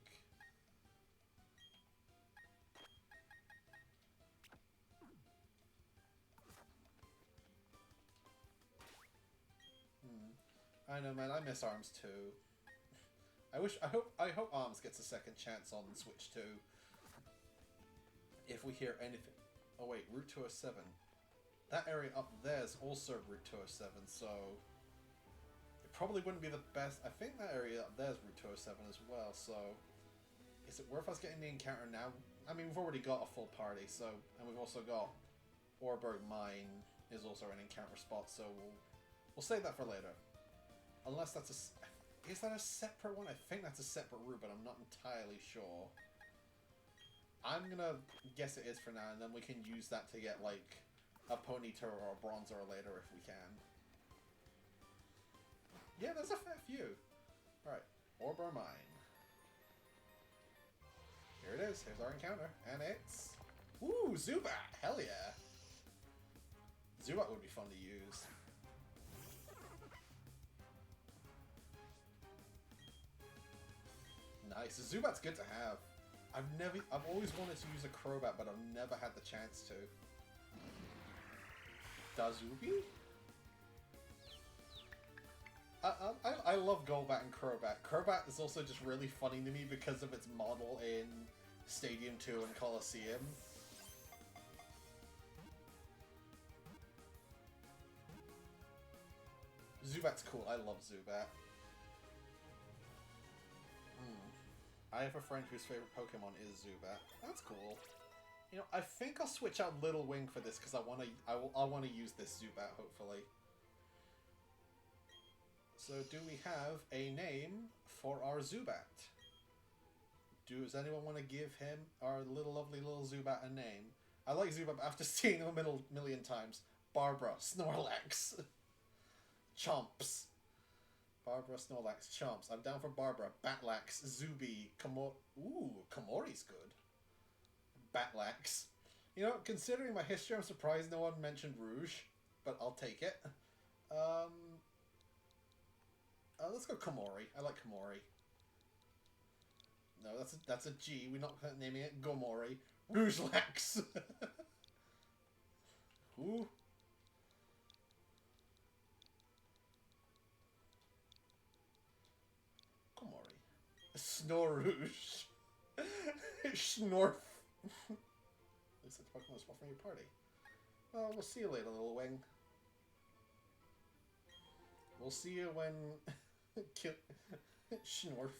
I know, man. I miss Arms too. I hope Arms gets a second chance on Switch 2. If we hear anything. Oh wait, Route 207. That area up there is also Route 207, so it probably wouldn't be the best. I think that area up there is Route 207 as well. So is it worth us getting the encounter now? I mean, we've already got a full party, so, and we've also got Orberg Mine is also an encounter spot, so we'll save that for later. Unless that's is that a separate one? I think that's a separate route, but I'm not entirely sure. I'm gonna guess it is for now, and then we can use that to get, like, a Ponyta or a Bronzor later if we can. Yeah, there's a fair few. Alright, Orber Mine. Here it is, here's our encounter, and it's... Ooh, Zubat! Hell yeah! Zubat would be fun to use. Nice. Zubat's good to have. I've always wanted to use a Crobat, but I've never had the chance to. Dazubi? I love Golbat and Crobat. Crobat is also just really funny to me because of its model in Stadium 2 and Coliseum. Zubat's cool. I love Zubat. I have a friend whose favorite Pokemon is Zubat. That's cool. You know, I think I'll switch out Little Wing for this because I want to use this Zubat hopefully. So, do we have a name for our Zubat? Does anyone want to give him, our lovely little Zubat, a name? I like Zubat, but after seeing him a million times. Barbara, Snorlax, Chomps. Barbara, Snorlax, Chomps. I'm down for Barbara. Batlax, Zuby, Ooh, Komori's good. Batlax. You know, considering my history, I'm surprised no one mentioned Rouge, but I'll take it. Let's go Komori. I like Komori. No, that's a G. We're not naming it Gomori. Rougelax. Ooh. Komori. Snorouge. Schnorf. Is such a Pokemon spot from your party? Well, we'll see you later, Little Wing. We'll see you when Schnorf.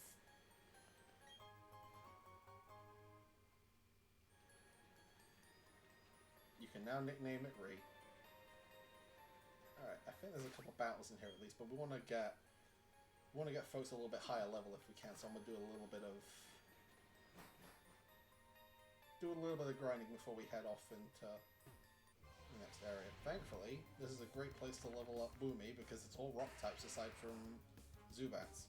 You can now nickname it Ree. Alright, I think there's a couple battles in here at least, but we want to get folks a little bit higher level if we can, so I'm going to do a little bit of grinding before we head off into the next area. Thankfully, this is a great place to level up Boomy because it's all rock types aside from Zubats.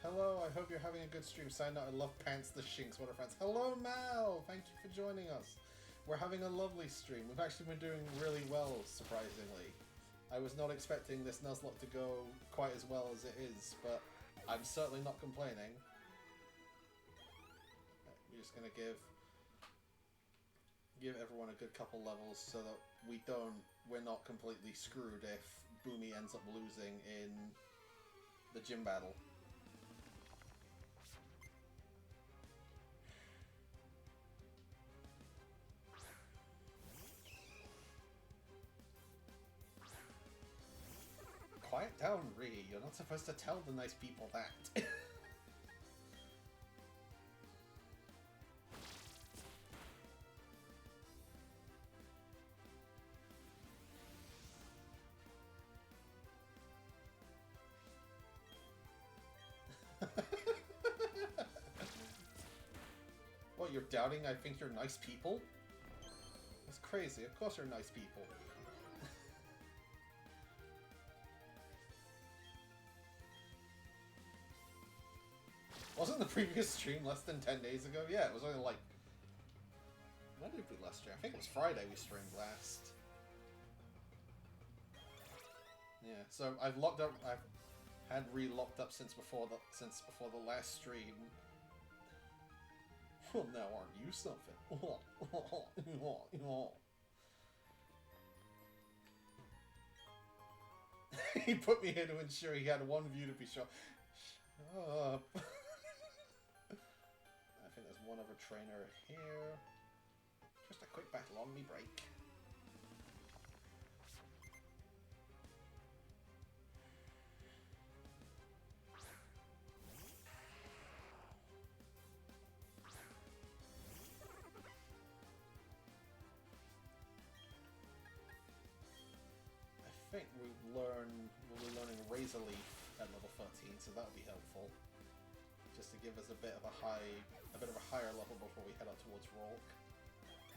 Hello, I hope you're having a good stream. Sign out, I love Pants the Shinx. What are friends? Hello, Mal! Thank you for joining us. We're having a lovely stream. We've actually been doing really well, surprisingly. I was not expecting this Nuzlocke to go quite as well as it is, but I'm certainly not complaining. We're just gonna give everyone a good couple levels so that we're not completely screwed if Boomy ends up losing in the gym battle. Quiet down, Ree. You're not supposed to tell the nice people that. What, you're doubting I think you're nice people? That's crazy. Of course you're nice people. Wasn't the previous stream less than 10 days ago? Yeah, it was only like... When did we last stream? I think it was Friday we streamed last. Yeah, so I've had re-locked up since before the last stream. Well, now aren't you something? He put me here to ensure he had one view to be sure. Shut up. I think there's one other trainer here. Just a quick battle on me break. I think we'll be learning Razor Leaf at level 13, so that'll be helpful. Just to give us a bit of a higher level before we head out towards Rourke.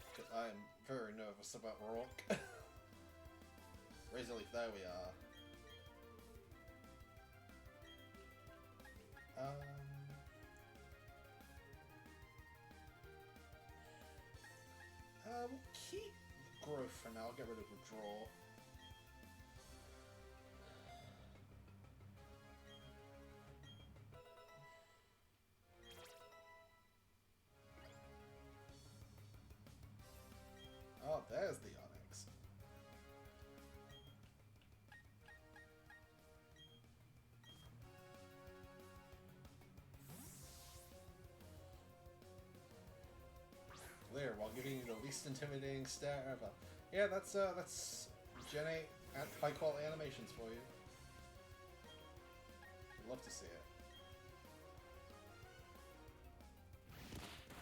Because I am very nervous about Rourke. Razor Leaf, there we are. We'll keep growth for now. I'll get rid of withdraw. Oh, there's the Onyx. Clear, while giving you the least intimidating stare ever. Yeah, that's Gen 8 high quality animations for you. I'd love to see it.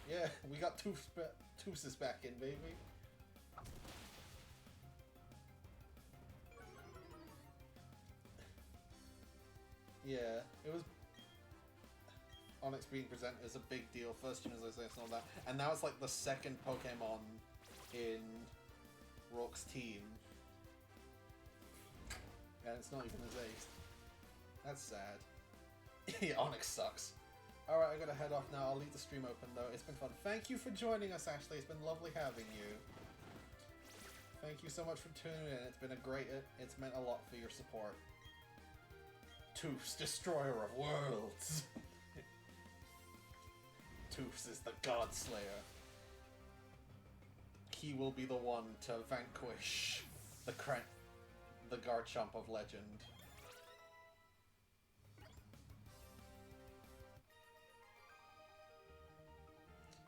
Yeah, we got Toothes back in, baby. Yeah, it was... Onyx being presented as a big deal, first generalization and all that, and now it's like the second Pokemon in Rourke's team. And it's not even his ace. That's sad. Yeah, Onyx sucks. Alright, I gotta head off now. I'll leave the stream open though. It's been fun. Thank you for joining us, Ashley. It's been lovely having you. Thank you so much for tuning in. It's been a great... It's meant a lot for your support. Toothes, destroyer of worlds. Toothes is the God Slayer. He will be the one to vanquish the Garchomp of legend.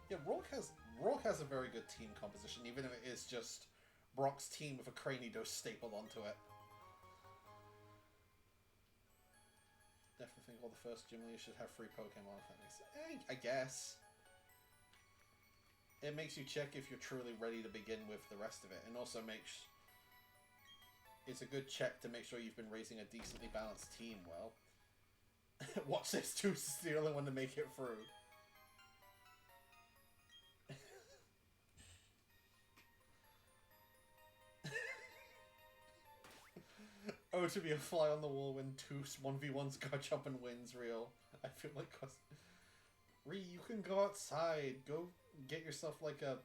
Yeah, Rourke has a very good team composition, even if it is just Brock's team with a Cranidos stapled onto it. Definitely think all the first gym leaders should have free Pokemon if that makes sense. I guess. It makes you check if you're truly ready to begin with the rest of it, and also makes... It's a good check to make sure you've been raising a decently balanced team well. Watch this, too, is the only one to make it through. Oh, to be a fly on the wall when 1v1s catch up and wins real. I feel like... Ree, you can go outside. Go get yourself like a...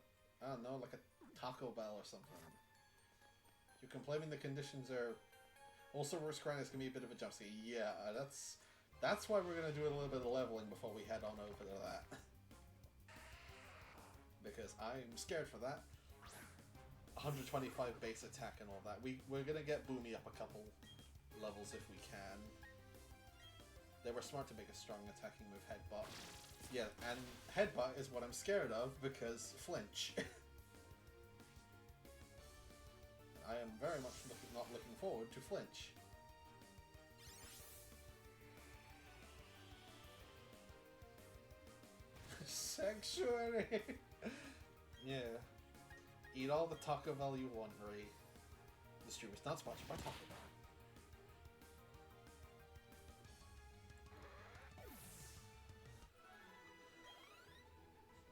I don't know, like a Taco Bell or something. You're complaining the conditions are... Also, Rook's Crying is going to be a bit of a jump scare. Yeah, that's why we're going to do a little bit of leveling before we head on over to that. Because I'm scared for that. 125 base attack and all that. We're going to get Boomy up a couple levels if we can. They were smart to make a strong attacking move, Headbutt. Yeah, and Headbutt is what I'm scared of because flinch. I am very much not looking forward to flinch. Sanctuary! Yeah. Eat all the Taco Bell you want, Ray. The stream is not sponsored by Taco Bell.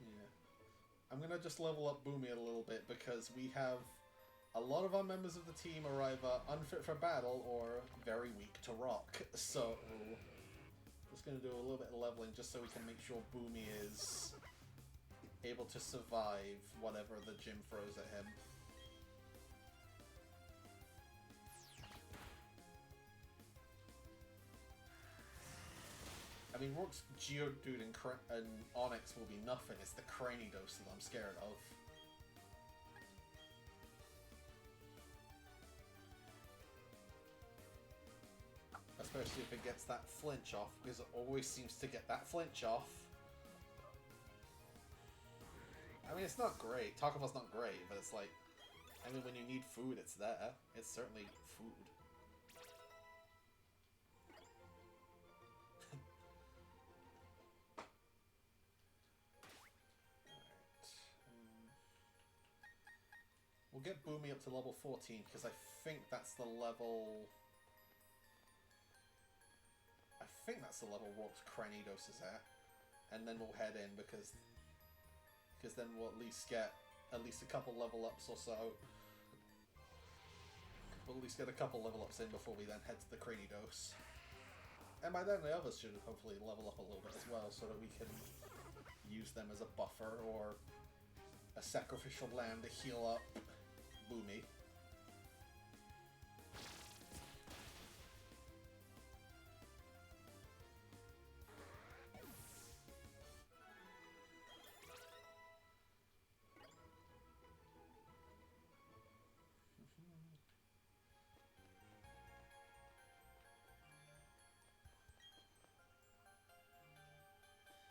Yeah. I'm gonna just level up Boomy a little bit because we have a lot of our members of the team are either unfit for battle or very weak to rock. So, just gonna do a little bit of leveling just so we can make sure Boomy is able to survive whatever the gym throws at him. I mean, Rook's Geodude and Onyx will be nothing. It's the Cranidos that I'm scared of. Especially if it gets that flinch off, because it always seems to get that flinch off. I mean, it's not great. Taco Bell's not great, but it's like... I mean, when you need food, it's there. It's certainly food. We'll get Boomy up to level 14, because I think that's the level... I think that's the level Rock's Cranidos is at. And then we'll head in, because then we'll at least get a couple level ups or so. We'll at least get a couple level ups in before we then head to the Cranidos. And by then the others should hopefully level up a little bit as well, so that we can use them as a buffer or a sacrificial lamb to heal up Boomy.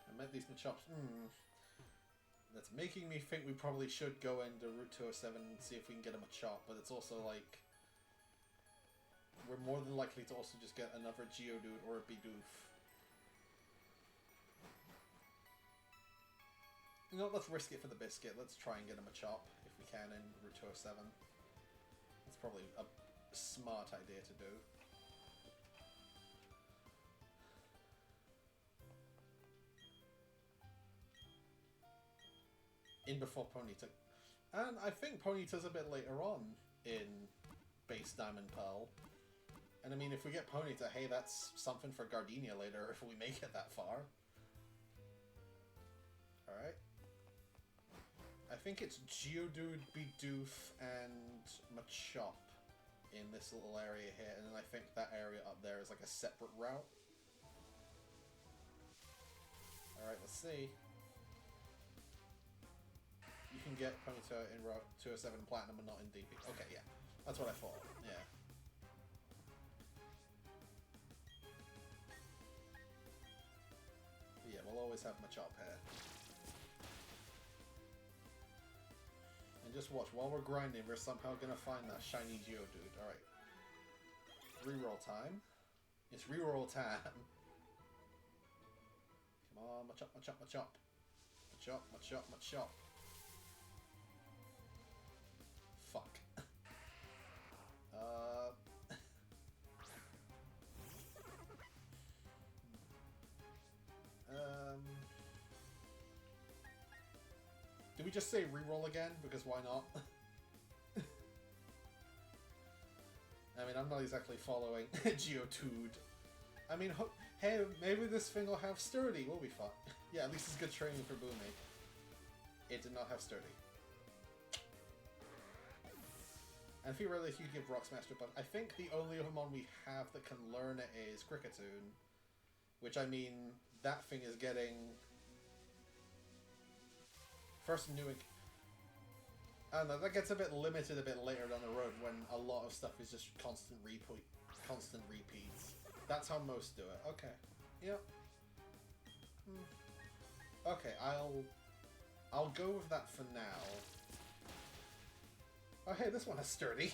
I met these Machops. That's making me think we probably should go into Route 207 and see if we can get a Machop, but it's also like... We're more than likely to also just get another Geodude or a Bidoof. You know, let's risk it for the biscuit. Let's try and get a Machop, if we can, in Route 207. That's probably a smart idea to do. In before Ponyta. And I think Ponyta's a bit later on in Base Diamond Pearl. And I mean, if we get Ponyta, hey, that's something for Gardenia later if we make it that far. Alright. I think it's Geodude, Bidoof, and Machop in this little area here. And then I think that area up there is like a separate route. Alright, let's see. You can get Ponyta in Route 207 Platinum and not in DP. Okay, yeah. That's what I thought, yeah. But yeah, we'll always have Machop here. And just watch. While we're grinding, we're somehow gonna find that shiny Geodude. Alright. Reroll time. It's reroll time. Come on, Machop, Machop, Machop. Machop, Machop, Machop. Fuck. Did we just say reroll again? Because why not? I mean, I'm not exactly following Geodude. I mean, hey, maybe this thing will have Sturdy. We'll be fine. Yeah, at least it's good training for Boomy. It did not have Sturdy. And theoretically, you could give Rock Smash, but I think the only Pokemon we have that can learn it is Kricketune. Which, I mean, that thing is getting... First new... I don't know, that gets a bit limited a bit later down the road when a lot of stuff is just constant repeats. That's how most do it. Okay. Yep. Okay, I'll go with that for now. Oh hey, this one has Sturdy.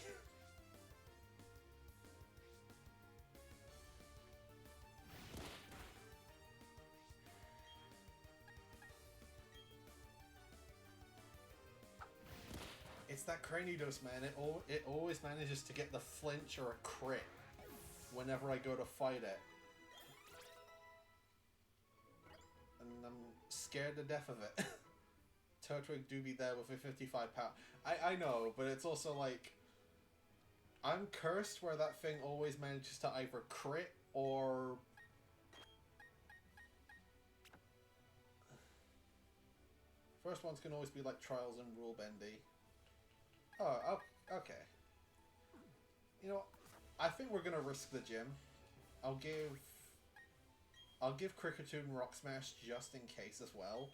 It's that Cranidos, man. It always manages to get the flinch or a crit whenever I go to fight it. And I'm scared to death of it. Turtwig do be there with a 55 power. I know, but it's also like... I'm cursed where that thing always manages to either crit or... First ones can always be like Trials and Rule Bendy. Oh, okay. You know, I think we're gonna risk the gym. I'll give Kricketune Rock Smash just in case as well.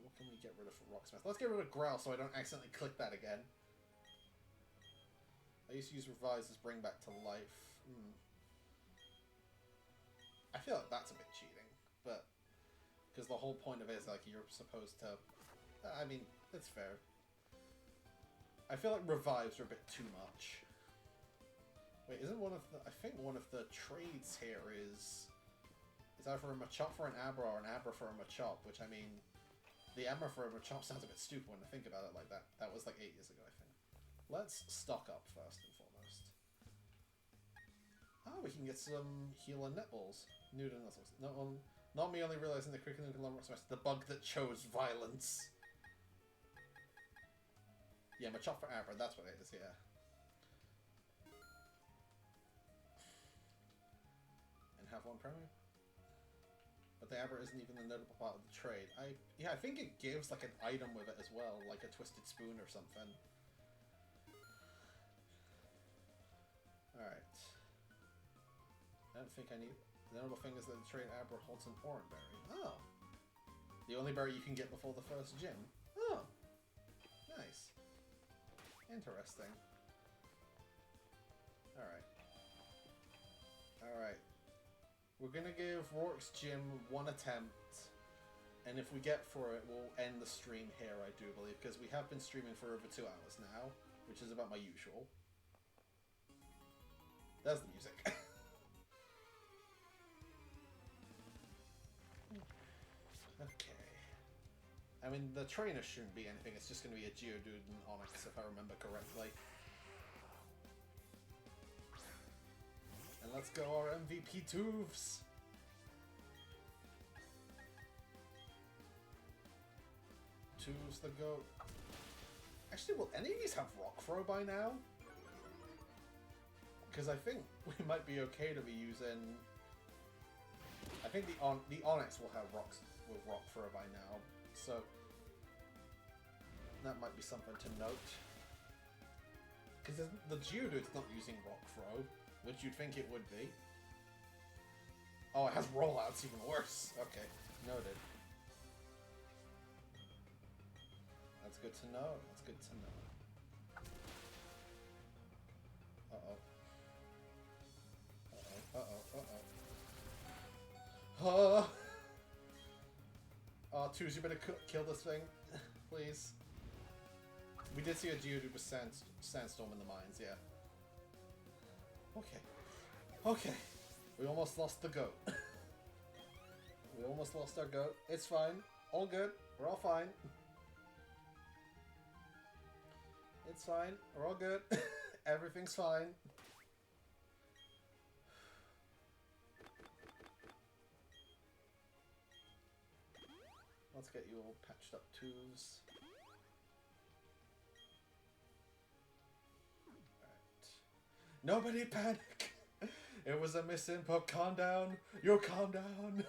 What can we get rid of for Rock Smash? Let's get rid of Growl so I don't accidentally click that again. I used to use Revise as Bring Back to Life. I feel like that's a bit cheating, but... Because the whole point of it is, like, you're supposed to... I mean, it's fair. I feel like revives are a bit too much. Wait, isn't one of the... I think one of the trades here is either a Machop for an Abra or an Abra for a Machop, which, I mean... The Abra for a Machop sounds a bit stupid when I think about it like that. That was, like, 8 years ago, I think. Let's stock up first and foremost. Oh, we can get some healer netballs. New to Nuzlocke. Not me only realizing the Kricketune can learn Rock Smash, the bug that chose violence. Yeah, Machop for Abra, that's what it is, yeah. And have one promo. But the Abra isn't even the notable part of the trade. I think it gives like an item with it as well, like a Twisted Spoon or something. Alright. I don't think I need... The notable thing is that the trade Abra holds an Oran Berry. Oh! The only berry you can get before the first gym. Oh! Nice. Interesting. Alright. Alright. We're gonna give Rourke's Gym one attempt, and if we get for it, we'll end the stream here, I do believe, because we have been streaming for over 2 hours now, which is about my usual. There's the music. Okay. I mean, the trainer shouldn't be anything, it's just going to be a Geodude and Onix, if I remember correctly. And let's go our MVP Toofs! Toofs the goat. Actually, will any of these have Rock Throw by now? Because I think we might be okay to be using... I think the Onix will have Rock Throw by now, so that might be something to note. Because the Geodude's not using Rock Throw, which you'd think it would be. Oh, it has Rollout's even worse. Okay, noted. That's good to know. That's good to know. Uh-oh. Uh-oh. Uh-oh. Uh-oh. Twos, you better kill this thing. Please. We did see a Geodude with Sandstorm in the mines, yeah. Okay. Okay. We almost lost the goat. We almost lost our goat. It's fine. All good. We're all fine. It's fine. We're all good. Everything's fine. Let's get you all patched up, Twos. Alright. Nobody panic! It was a misinput. Calm down. You calm down.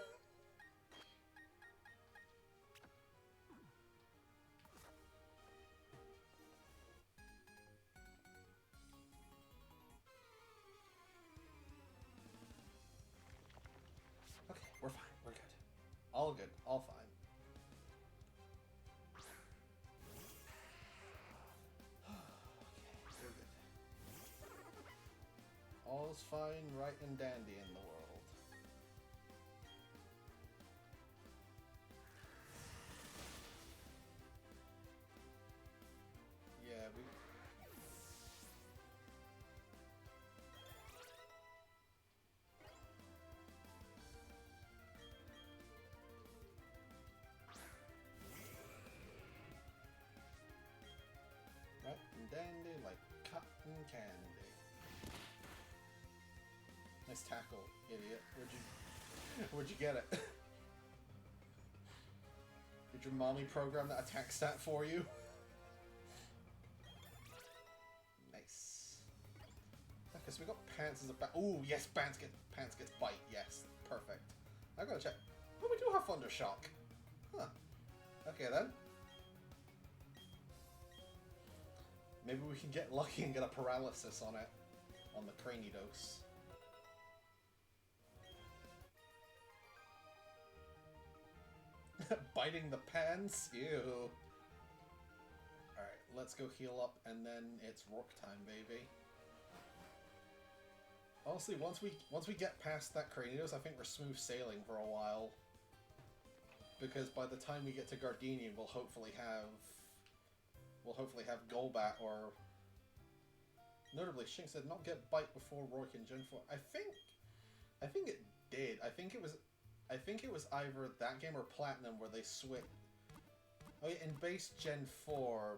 Okay, we're fine. We're good. All good. All fine. Okay, we're good. All's fine, right and dandy in the world. Yeah, we... Right and dandy like cotton candy. Nice tackle, idiot. Where'd you get it? Did your mommy program that attack stat for you? Nice. Okay, so we got Pants as a bat. Ooh, yes, Pants gets bite. Yes, perfect. I gotta check. Oh, we do have Thundershock. Huh. Okay then. Maybe we can get lucky and get a paralysis on it. On the Cranidos. Biting the pants? Ew. Alright, let's go heal up and then it's Rourke time, baby. Honestly, once we get past that Cranidos, I think we're smooth sailing for a while. Because by the time we get to Gardenia, we'll hopefully have Golbat or... Notably, Shinx did not get Bite before Rourke in Gen 4. I think it did. I think it was either that game or Platinum where they switched. Oh yeah, in base Gen 4,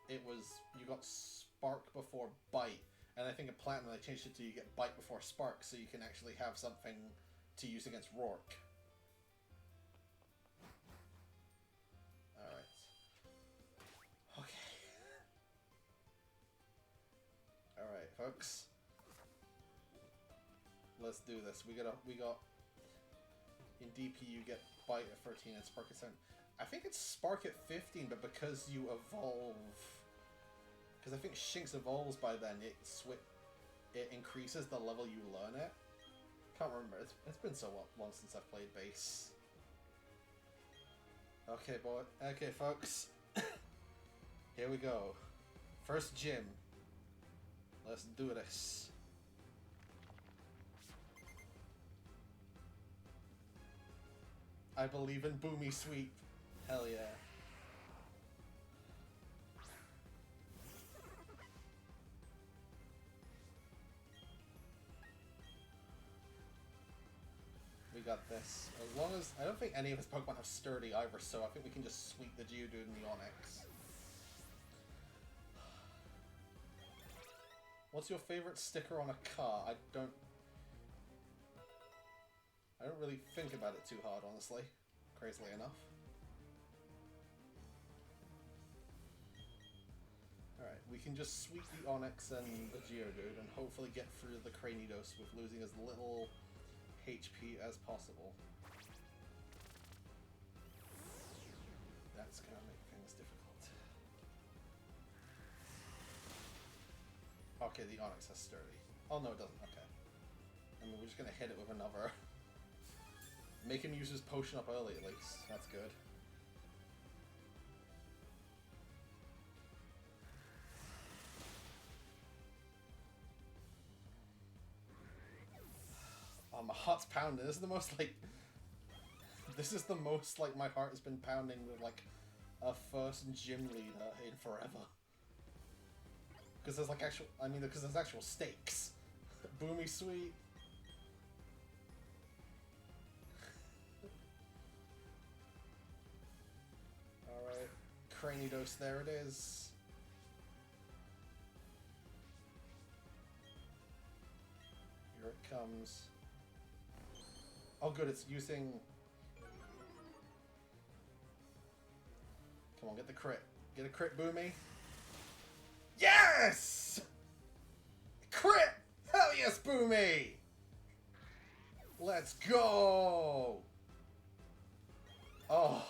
it was you got Spark before Bite, and I think in Platinum they changed it to you get Bite before Spark, so you can actually have something to use against Rourke. Alright. Okay. Alright, folks. Let's do this. We got in DP you get Bite at 13 and Spark at 7. I think it's Spark at 15, but because you evolve... Because I think Shinx evolves by then, it increases the level you learn it. Can't remember, it's been so long since I've played base. Okay, boy. Okay, folks. Here we go. First gym. Let's do this. I believe in Boomy Sweep. Hell yeah. We got this. As long as... I don't think any of his Pokemon have Sturdy either, so I think we can just sweep the Geodude and the Onix. What's your favorite sticker on a car? I don't really think about it too hard, honestly. Crazily enough. Alright, we can just sweep the Onix and the Geodude and hopefully get through the Cranidos with losing as little HP as possible. That's gonna make things difficult. Okay, the Onix has Sturdy. Oh no, it doesn't. Okay. I mean, we're just gonna hit it with another. Make him use his potion up early, at least. That's good. Oh, my heart's pounding. This is the most, like, This is the most, like, my heart has been pounding with, like, a first gym leader in forever. Because there's, like, actual... I mean, because there's actual stakes. Boomy sweet. Alright. Cranidos, there it is. Here it comes. Oh good, it's using... Come on, get the crit. Get a crit, Boomy. Yes! Crit! Hell yes, Boomy! Let's go! Oh.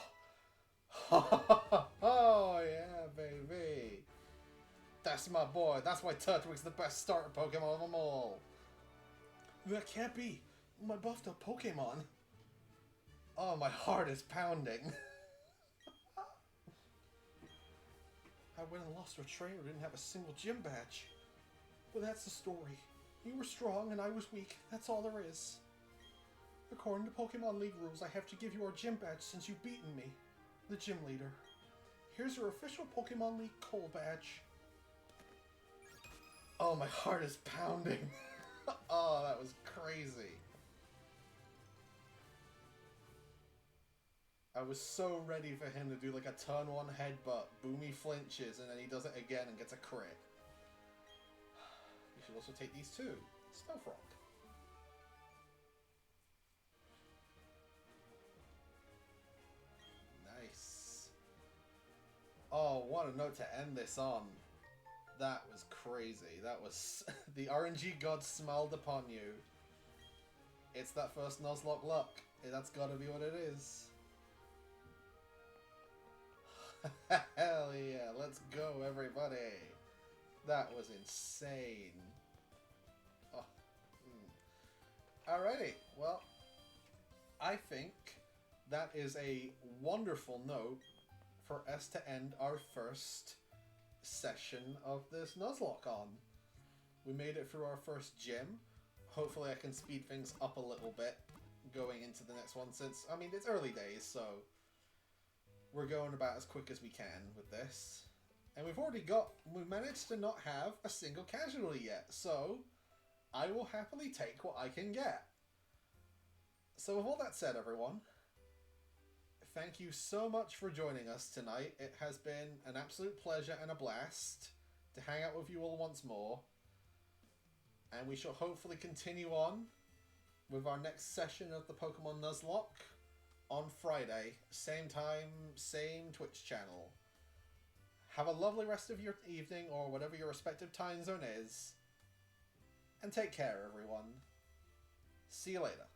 Oh, yeah, baby. That's my boy. That's why Turtwig's the best starter Pokemon of them all. That can't be. My buffed up Pokemon. Oh, my heart is pounding. I went and lost to a trainer who didn't have a single gym badge. But that's the story. You were strong and I was weak. That's all there is. According to Pokemon League rules, I have to give you our gym badge since you've beaten me. The gym leader. Here's your official Pokemon League Coal badge. Oh, my heart is pounding. Oh, that was crazy. I was so ready for him to do like a turn one headbutt. Boomy flinches and then he does it again and gets a crit. You should also take these too. Snowfrog. Nice. Oh, what a note to end this on. That was crazy. That was... the RNG gods smiled upon you. It's that first Nuzlocke luck. That's gotta be what it is. Hell yeah, let's go everybody. That was insane. Oh. Alrighty, well, I think that is a wonderful note for us to end our first session of this Nuzlocke on. We made it through our first gym. Hopefully I can speed things up a little bit going into the next one since, I mean, it's early days, so we're going about as quick as we can with this. And we've managed to not have a single casualty yet, so I will happily take what I can get. So with all that said, everyone, thank you so much for joining us tonight. It has been an absolute pleasure and a blast to hang out with you all once more. And we shall hopefully continue on with our next session of the Pokemon Nuzlocke on Friday. Same time, same Twitch channel. Have a lovely rest of your evening or whatever your respective time zone is. And take care, everyone. See you later.